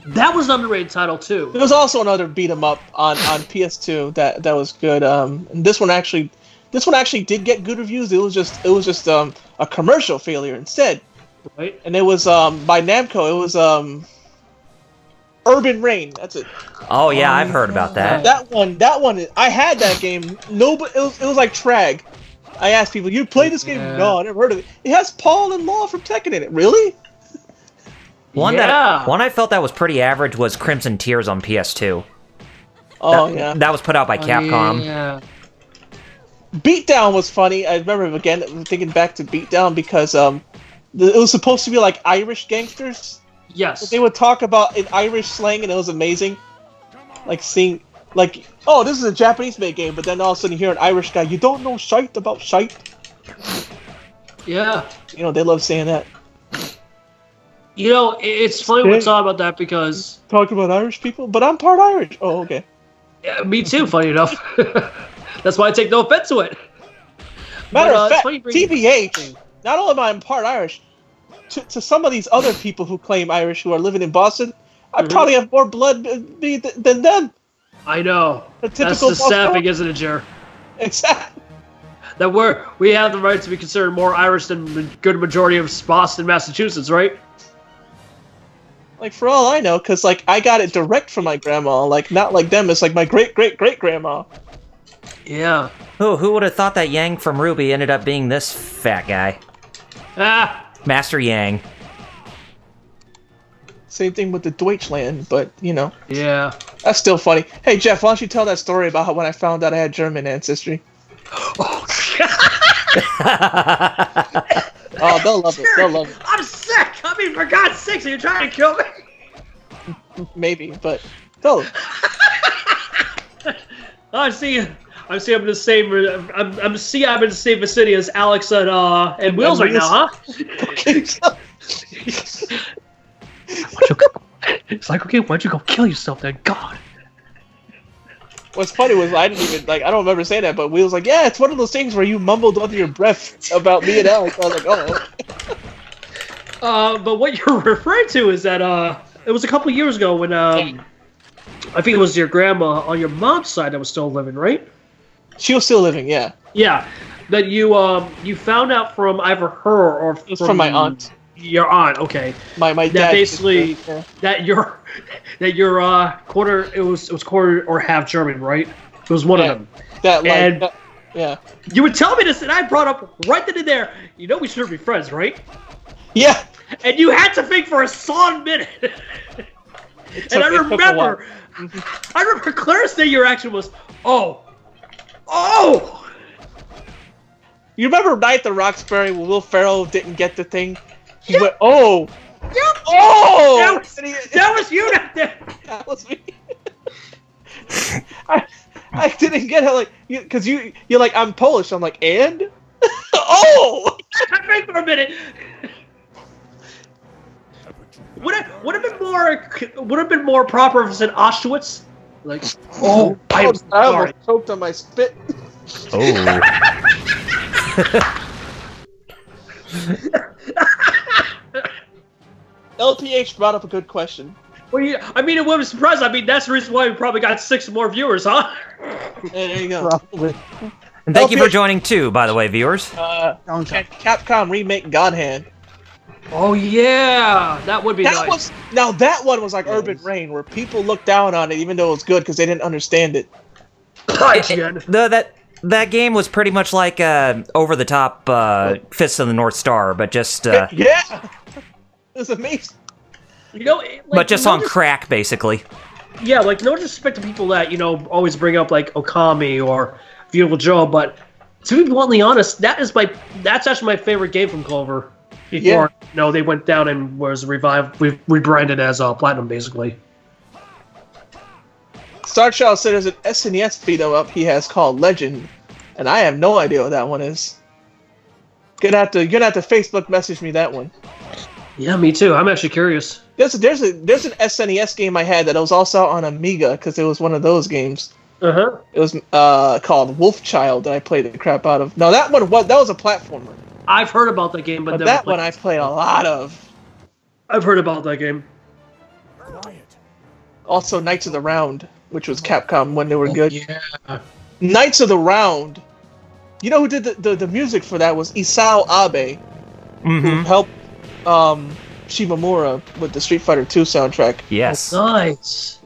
That was an underrated title too. There was also another beat 'em up on PS2 that was good. And this one actually did get good reviews. It was just a commercial failure instead. Right. And it was by Namco. It was Urban Reign. That's it. Oh yeah, I've heard about that. That one. I had that game. Nobody. It was like Trag. I asked people, "You play this game?" Yeah. No, I never heard of it. It has Paul and Law from Tekken in it. Really? One I felt that was pretty average was Crimson Tears on PS2. Oh yeah. That was put out by Capcom. Yeah. Beatdown was funny. I remember again thinking back to Beatdown because it was supposed to be like Irish gangsters. Yes. They would talk about in Irish slang, and it was amazing. Like seeing, like, oh, this is a Japanese-made game, but then all of a sudden you hear an Irish guy, you don't know shite about shite. Yeah. You know, they love saying that. You know, it's funny we're talking about that because... Talking about Irish people? But I'm part Irish. Oh, okay. Yeah, me too, funny enough. That's why I take no offense to it. Matter of fact, funny TBH, not only am I part Irish, to some of these other people who claim Irish who are living in Boston, I probably have more blood than them. I know. The That's typical the sad thing, isn't it, Jer? Exactly. That we have the right to be considered more Irish than the good majority of Boston, Massachusetts, right? Like, for all I know, because, like, I got it direct from my grandma. Like, not like them. It's like my great-great-great-grandma. Yeah. Who would have thought that Yang from Ruby ended up being this fat guy? Ah! Master Yang. Same thing with the Deutschland, but, you know. Yeah. That's still funny. Hey, Jeff, why don't you tell that story about how when I found out I had German ancestry? Oh, Oh, they'll love it. They'll love it. I'm sick! I mean, for God's sakes, are you trying to kill me? Maybe, but tell them. I'm in the same. I'm in the same vicinity as Alex and Wheels right now, huh? It's like, okay, why don't you go kill yourself then? God. What's funny was I didn't even I don't remember saying that, but Will was like, "Yeah, it's one of those things where you mumbled under your breath about me and Alex." I was like, "Oh." But what you're referring to is that it was a couple years ago when I think it was your grandma on your mom's side that was still living, right? She was still living, yeah. Yeah, that you found out from either her or It was from my aunt. Your aunt, okay. My dad. That basically yeah. that your quarter it was quarter or half German, right? It was one of them. Yeah. You would tell me this, and I brought up right then and there. You know we should be friends, right? Yeah. And you had to think for a solid minute. And I remember Claire's thing. Your action was, oh. You remember Night at the Roxbury when Will Ferrell didn't get the thing? He went, oh! Yep. Oh! That was you that there. That was me. I didn't get it, like, because you're like, I'm Polish. I'm like, and? Oh! I think for a minute. Would have been more proper if it said Auschwitz? Like, oh, I am I sorry. almost choked on my spit. Oh. LPH brought up a good question. Well, I mean, it wouldn't surprise. I mean, that's the reason why we probably got 6 more viewers, huh? There you go. Probably. And thank you for joining too, by the way, viewers. Capcom remake God Hand. Oh yeah, that would be nice. That one was like Urban Rain, where people looked down on it even though it was good because they didn't understand it. That game was pretty much like over the top Fists of the North Star, but just yeah, it was amazing. You know, like, but just on crack, basically. Yeah, like no disrespect to people that always bring up like Okami or Beautiful Joe, but to be bluntly honest, that's actually my favorite game from Clover. Before they went down and was rebranded as Platinum, basically. Starchild said there's an SNES beat 'em up he has called Legend, and I have no idea what that one is. You're gonna have to Facebook message me that one. Yeah, me too. I'm actually curious. There's an SNES game I had that was also on Amiga because it was one of those games. Uh-huh. It was called Wolfchild that I played the crap out of. No, that was a platformer. I've heard about that game, but that one I played a lot of. I've heard about that game. Also, Knights of the Round, which was Capcom when they were good. Yeah. Knights of the Round. You know who did the music for that was Isao Abe, who helped Shimomura with the Street Fighter II soundtrack. Yes. Nice.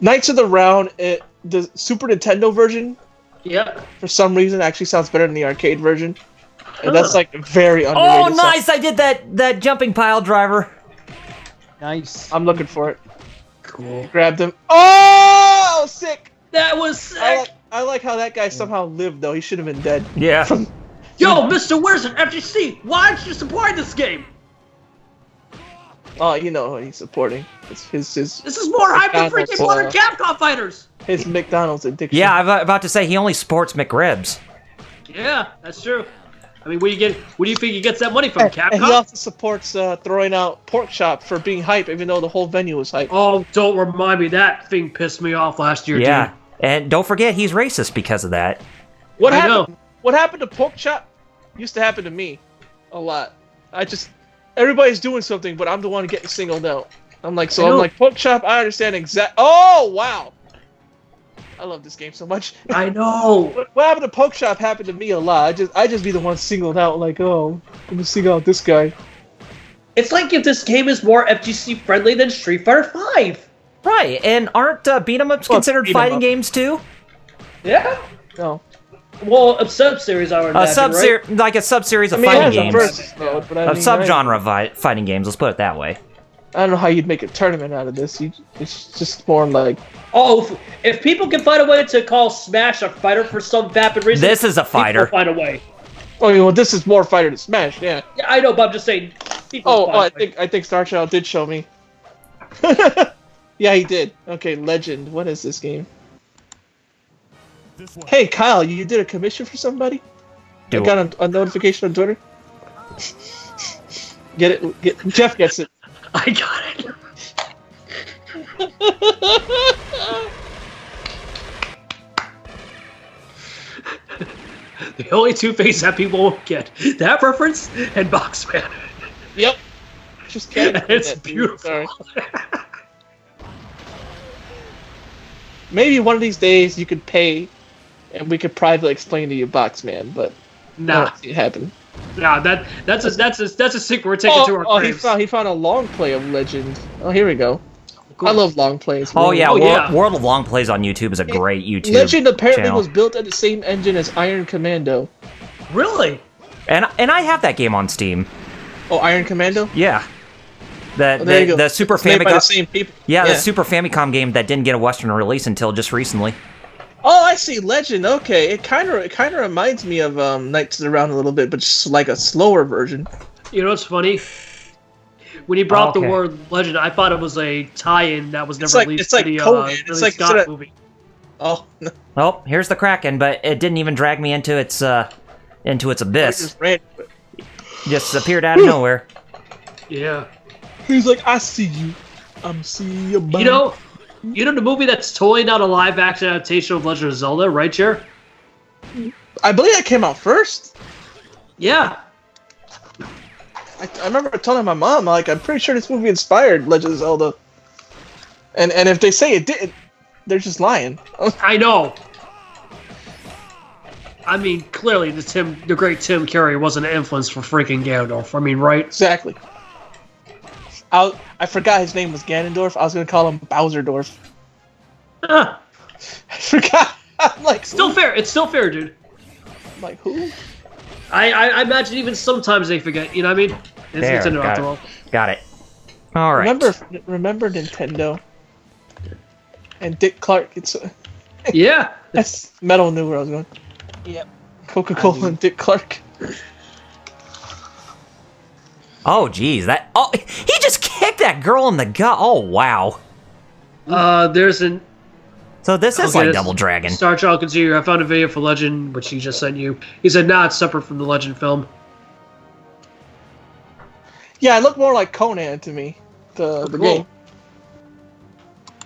Knights of the Round, the Super Nintendo version, for some reason, actually sounds better than the arcade version. And that's like very underrated. Oh, nice! I did that jumping pile driver. Nice. I'm looking for it. Cool. Grabbed him. Oh, sick! That was sick! I like how that guy somehow lived, though. He should have been dead. Yeah. Yo, Mr. Where's it? FGC, why aren't you supporting this game? Oh, you know who he's supporting. This is more hype than freaking modern Capcom fighters! His McDonald's addiction. Yeah, I'm about to say he only sports McRibs. Yeah, that's true. I mean, where do you think he gets that money from, Capcom? And he also supports throwing out Pork Chop for being hype, even though the whole venue was hype. Oh, don't remind me. That thing pissed me off last year, Yeah, dude. and don't forget he's racist because of that. What happened to Pork Chop used to happen to me a lot. Everybody's doing something, but I'm the one getting singled out. I'm like, Pork Chop, I understand Oh, wow. I love this game so much. I know. What happened to Poke Shop happened to me a lot. I just be the one singled out, like, oh, I'm gonna single out this guy. It's like if this game is more FGC friendly than Street Fighter V. Right, and aren't beat 'em ups considered fighting games too? Yeah. No. Well, a sub-series I would imagine, right? Like a sub-series of fighting games. Mode, but of sub-genre fighting games, let's put it that way. I don't know how you'd make a tournament out of this. It's just more like... Oh, if people can find a way to call Smash a fighter for some vapid reason... This is a fighter. People find a way. Oh, well, this is more fighter than Smash, yeah. Yeah, I know, but I'm just saying... I think Starchild did show me. Yeah, he did. Okay, Legend. What is this game? Hey, Kyle, you did a commission for somebody? I got a notification on Twitter. Get it? Jeff gets it. I got it. The only two things that people won't get. That reference and Boxman. Yep. Just kidding. It's beautiful. Sorry. Maybe one of these days you could pay and we could privately explain to you Boxman, but nah. I don't see it happen. Nah, that's a secret we're taking to our graves. He found a long play of Legend. Oh, here we go. Cool. I love long plays. Oh yeah, World of Long Plays on YouTube is a great YouTube Legend apparently channel. was built on the same engine as Iron Commando. Really? And I have that game on Steam. Oh, Iron Commando? Yeah. The Super It's made by the Famicom. same people. Yeah, the Super Famicom game that didn't get a Western release until just recently. Oh, I see. Legend. Okay, it kind of reminds me of Knights of the Round a little bit, but just like a slower version. You know what's funny? When he brought up the word Legend, I thought it was a tie-in that was never released to the Ridley Scott movie. Oh. No. Oh, here's the Kraken, but it didn't even drag me into its abyss. Just appeared out of nowhere. Yeah. He's like, I see you. I'm seeing you. You know the movie that's totally not a live-action adaptation of Legend of Zelda, right, Jer? I believe that came out first. Yeah. I remember telling my mom, like, I'm pretty sure this movie inspired Legend of Zelda. And if they say it didn't, they're just lying. I know. I mean, clearly the great Tim Curry wasn't an influence for freaking Gandalf. I mean, right? Exactly. I forgot his name was Ganondorf. I was gonna call him Bowserdorf. Ah, I forgot. I'm like, still fair. It's still fair, dude. I'm like, who? I imagine even sometimes they forget. You know what I mean? It's There, Nintendo got after it. all. Got it. All right. Remember Nintendo and Dick Clark. It's Yeah. that's Metal knew where I was going. Yep. Coca-Cola and Dick Clark. Oh, geez, that. Oh, he just kicked that girl in the gut. Oh, wow. There's an So this is Okay, like this- Double Dragon. Star Child Continue. I found a video for Legend, which he just sent you. He said, "Nah, it's separate from the Legend film." Yeah, it looked more like Conan to me. The Cool. game.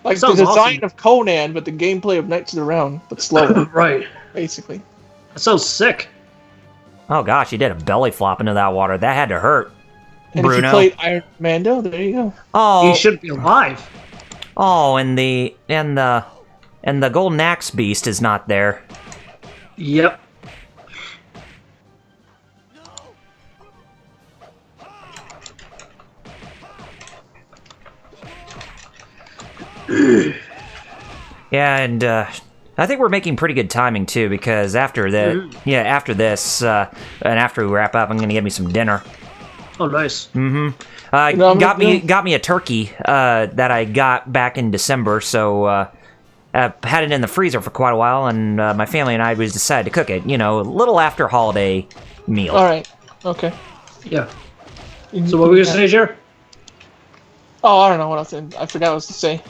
Like the Sounds design awesome. of Conan, but the gameplay of Knights of the Round, but slower, Right. basically. That sounds sick. Oh gosh, he did a belly flop into that water. That had to hurt. And Bruno. if you played Iron Mando, there you go. Oh, He should be alive. oh, and the golden axe beast is not there. Yep. Yeah, and I think we're making pretty good timing too, because after that, after this, and after we wrap up, I'm gonna get me some dinner. Oh, nice. No, Got me a turkey that I got back in December, so had it in the freezer for quite a while, and my family and I was decided to cook it. You know, a little after holiday meal. All right. Okay. Yeah. So what were you gonna say, Jer? Oh, I don't know what else. I forgot what I was to say.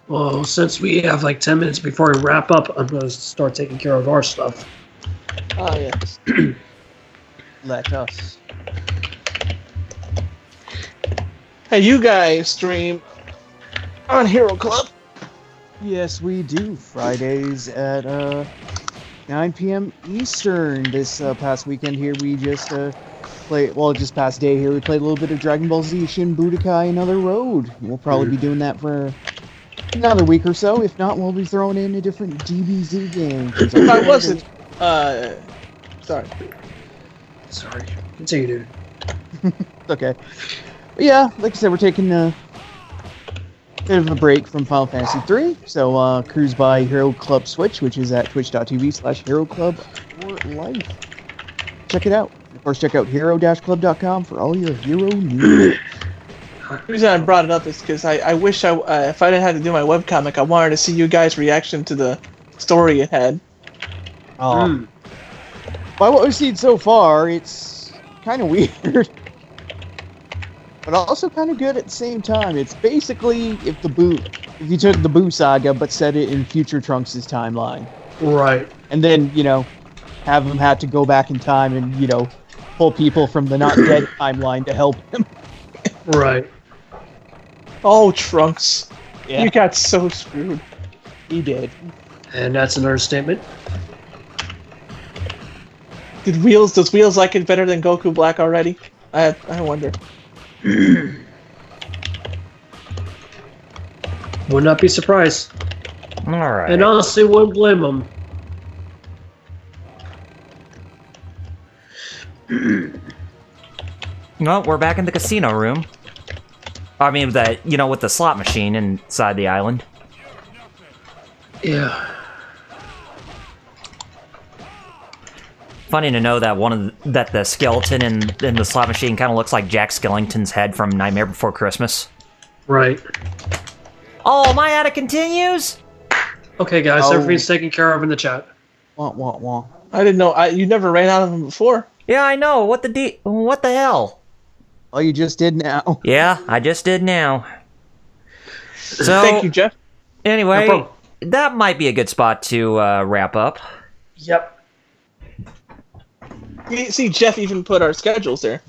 Well, since we have like 10 minutes before we wrap up, I'm gonna start taking care of our stuff. Oh yes. Let us. Hey, you guys stream on Hero Club. Yes, we do. Fridays at 9 p.m. Eastern. This past weekend here, we just played. Well, just past day here, we played a little bit of Dragon Ball Z Shin Budokai Another Road. We'll probably be doing that for another week or so. If not, we'll be throwing in a different DBZ game. If I wasn't, sorry. Sorry. Continue, dude. Okay. But yeah, like I said, we're taking a bit of a break from Final Fantasy 3. So cruise by Hero Club Switch, which is at twitch.tv/HeroClub4Life. Check it out. Of course, check out hero-club.com for all your hero news. The reason I brought it up is because I wish if I didn't have to do my webcomic, I wanted to see you guys' reaction to the story it had. By what we've seen so far, it's kind of weird. But also kind of good at the same time. It's basically if you took the Boo Saga but set it in future Trunks' timeline. Right. And then, have him have to go back in time and, pull people from the not dead timeline to help him. Right. Oh, Trunks. Yeah. You got so screwed. He did. And that's another statement. Does Wheels like it better than Goku Black already? I wonder. Would not be surprised. All right. And honestly, wouldn't blame him. Well, we're back in the casino room. I mean, with the slot machine inside the island. Yeah. Funny to know that that the skeleton in the slot machine kind of looks like Jack Skellington's head from Nightmare Before Christmas. Right. Oh, my attic continues. Okay, guys, Oh. everything's taken care of in the chat. Wah, wah, wah. I didn't know. You never ran out of them before. Yeah, I know. What the hell? Oh, you just did now. Yeah, I just did now. So Thank you, Jeff. No anyway, problem. that might be a good spot to wrap up. Yep. You see, Jeff even put our schedules there.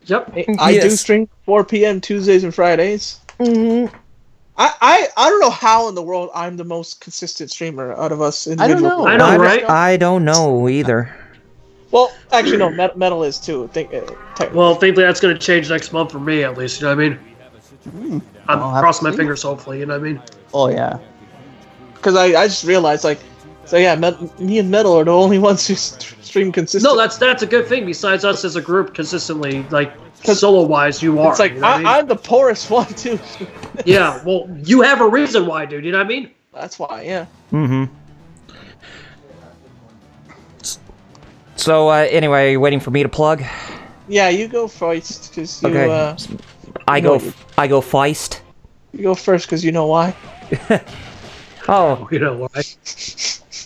Yep. I do Yes. stream 4 p.m. Tuesdays and Fridays. Mm-hmm. I don't know how in the world I'm the most consistent streamer out of us I individuals. don't know. I know, right? I don't know either. Well, actually, no. Metal is too. Technically. Well, thankfully, that's going to change next month for me, at least. You know what I mean? I'm I'll have crossing to my see. fingers, hopefully. You know what I mean? Oh, yeah. Because I just realized, me and Metal are the only ones who stream consistently. No, that's a good thing. Besides us as a group, consistently, like solo wise, you are. It's like you know what I mean? I'm the poorest one too. Yeah, well, you have a reason why, dude. You know what I mean? That's why, yeah. Mm-hmm. So, anyway, are you waiting for me to plug? Yeah, you go first because you. Okay. I go feist. You go first because you know why. Oh. You know why?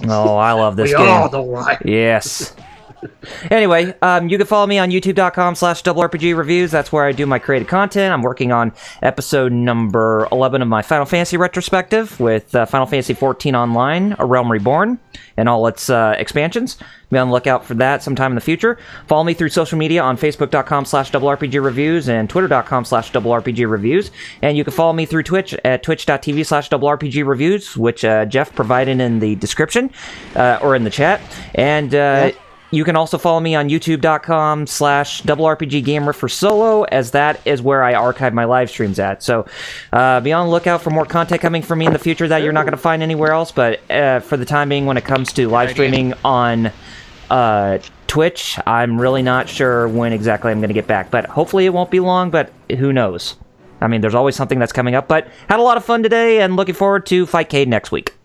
Oh, I love this We game. all know why. Yes. Anyway, you can follow me on youtube.com/RPG reviews. That's where I do my creative content. I'm working on episode number 11 of my Final Fantasy retrospective with Final Fantasy XIV Online, A Realm Reborn, and all its expansions. Be on the lookout for that sometime in the future. Follow me through social media on facebook.com/RPG reviews and twitter.com/RPG reviews. And you can follow me through Twitch at twitch.tv/RPG reviews, which Jeff provided in the description or in the chat. And you can also follow me on youtube.com/RPG Gamer for Solo, as that is where I archive my live streams at. So be on the lookout for more content coming from me in the future that you're not going to find anywhere else. But for the time being, when it comes to live streaming on Twitch, I'm really not sure when exactly I'm going to get back. But hopefully it won't be long, but who knows? I mean, there's always something that's coming up. But had a lot of fun today, and looking forward to Fightcade next week.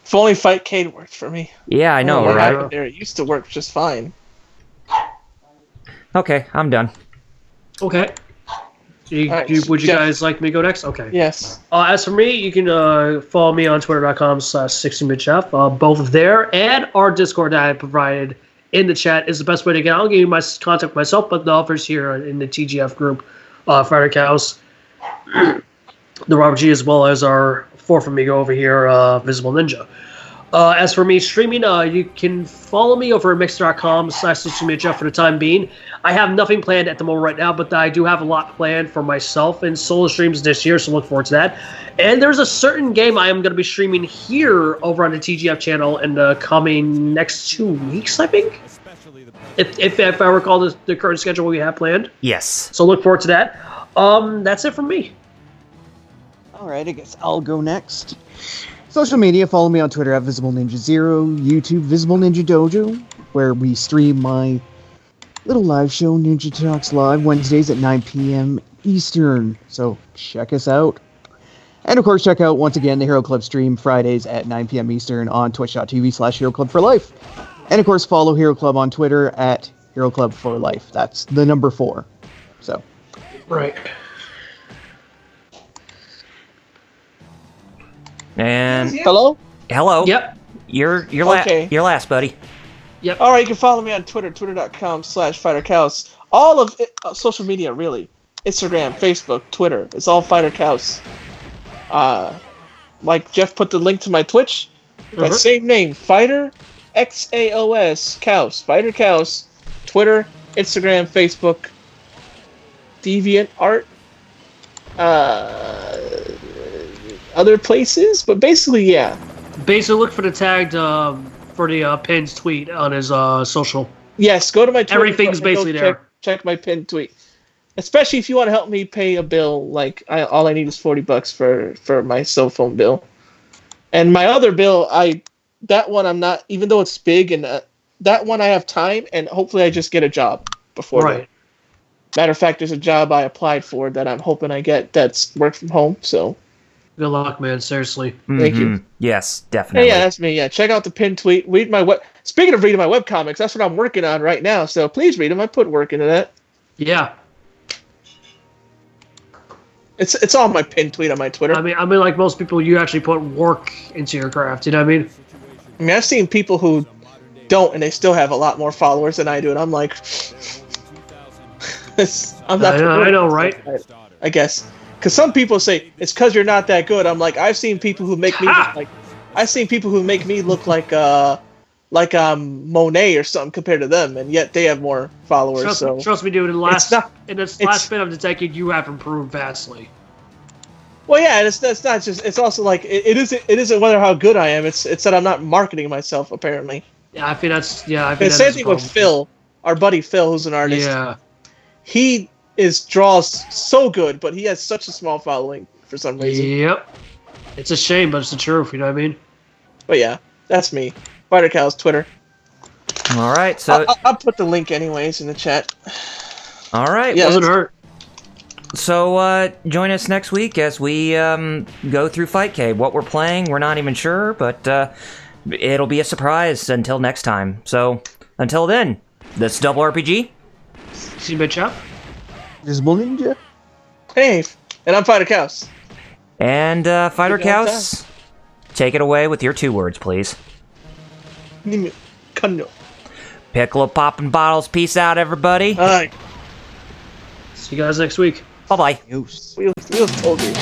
If only Fightcade worked for me. Yeah, I know, right? There, it used to work just fine. Okay, I'm done. Okay. Right, Would you Jeff. guys like me to go next? Okay. Yes. As for me, you can follow me on twitter.com/60minutechef. Both there and our Discord that I provided in the chat is the best way to get. I'll give you my contact myself, but the others here in the TGF group, Fighter Cows, the Robert G, as well as our fourth amigo over here, Visible Ninja. As for me streaming, you can follow me over at mixer.com/60minutechef for the time being. I have nothing planned at the moment right now, but I do have a lot planned for myself and solo streams this year, so look forward to that. And there's a certain game I am going to be streaming here over on the TGF channel in the coming next 2 weeks, I think. If I recall the current schedule we have planned. Yes. So look forward to that. That's it from me. Alright, I guess I'll go next. Social media, follow me on Twitter at VisibleNinja0, YouTube Visible Ninja Dojo, where we stream my little live show, Ninja Talks Live, Wednesdays at 9 p.m. Eastern. So check us out. And of course, check out, once again, the Hero Club stream Fridays at 9 p.m. Eastern on twitch.tv/HeroClub4Life. And of course, follow Hero Club on Twitter at Hero Club for Life. That's the number 4. So. Right. And Hello? hello. Yep. You're Okay. you're last, buddy. All right, you can follow me on Twitter, twitter.com/FighterCows. All of it, social media, really. Instagram, Facebook, Twitter. It's all Fighter Cows. Like Jeff put the link to my Twitch. That same name, Fighter XAOS Cows. Fighter Cows. Twitter, Instagram, Facebook, Deviant Art. Other places, but basically, yeah. Basically, look for the tagged for the pinned tweet on his social. Yes, go to my Twitter. Everything's and go basically there. Check my pinned tweet. Especially if you want to help me pay a bill, like all I need is $40 for my cell phone bill. And my other bill, that one I'm not, even though it's big, and that one I have time, and hopefully I just get a job before. Right. Matter of fact, there's a job I applied for that I'm hoping I get that's work from home. So. Good luck, man. Seriously. Thank you. Yes, definitely. Yeah, that's me. Yeah, check out the pinned tweet. Read my Speaking of reading my webcomics, that's what I'm working on right now. So please read them. I put work into that. Yeah. It's all my pinned tweet on my Twitter. I mean, like most people, you actually put work into your craft. You know what I mean? I mean, I've seen people who don't, and they still have a lot more followers than I do, and I'm like, I'm not. I know, right? I guess. Because some people say it's because you're not that good. I'm like, I've seen people who make me look like, Monet or something compared to them, and yet they have more followers. Trust me, dude. In this last bit of the decade, you have improved vastly. Well, yeah, and that's not just. It's also like it isn't whether how good I am. It's that I'm not marketing myself. Apparently. Yeah, I think that's. Yeah, I And think the same thing with Phil, our buddy Phil, who's an artist. Yeah. He draws so good, but he has such a small following for some reason. Yep. It's a shame, but it's the truth. You know what I mean? But yeah, that's me. Spider Cow's Twitter. All right, so I'll put the link anyways in the chat. all right. Yeah, Doesn't hurt. So join us next week as we go through Fight Cave. What we're playing, we're not even sure, but it'll be a surprise until next time. So until then, this is Double RPG. See you, bitch up. Invisible Ninja. Hey, and I'm Fighter Cows. And Fighter Take it on Cows, take it away with your 2 words, please. Kano. Piccolo popping bottles. Peace out, everybody. Alright. See you guys next week. Bye-bye. Use. We told you.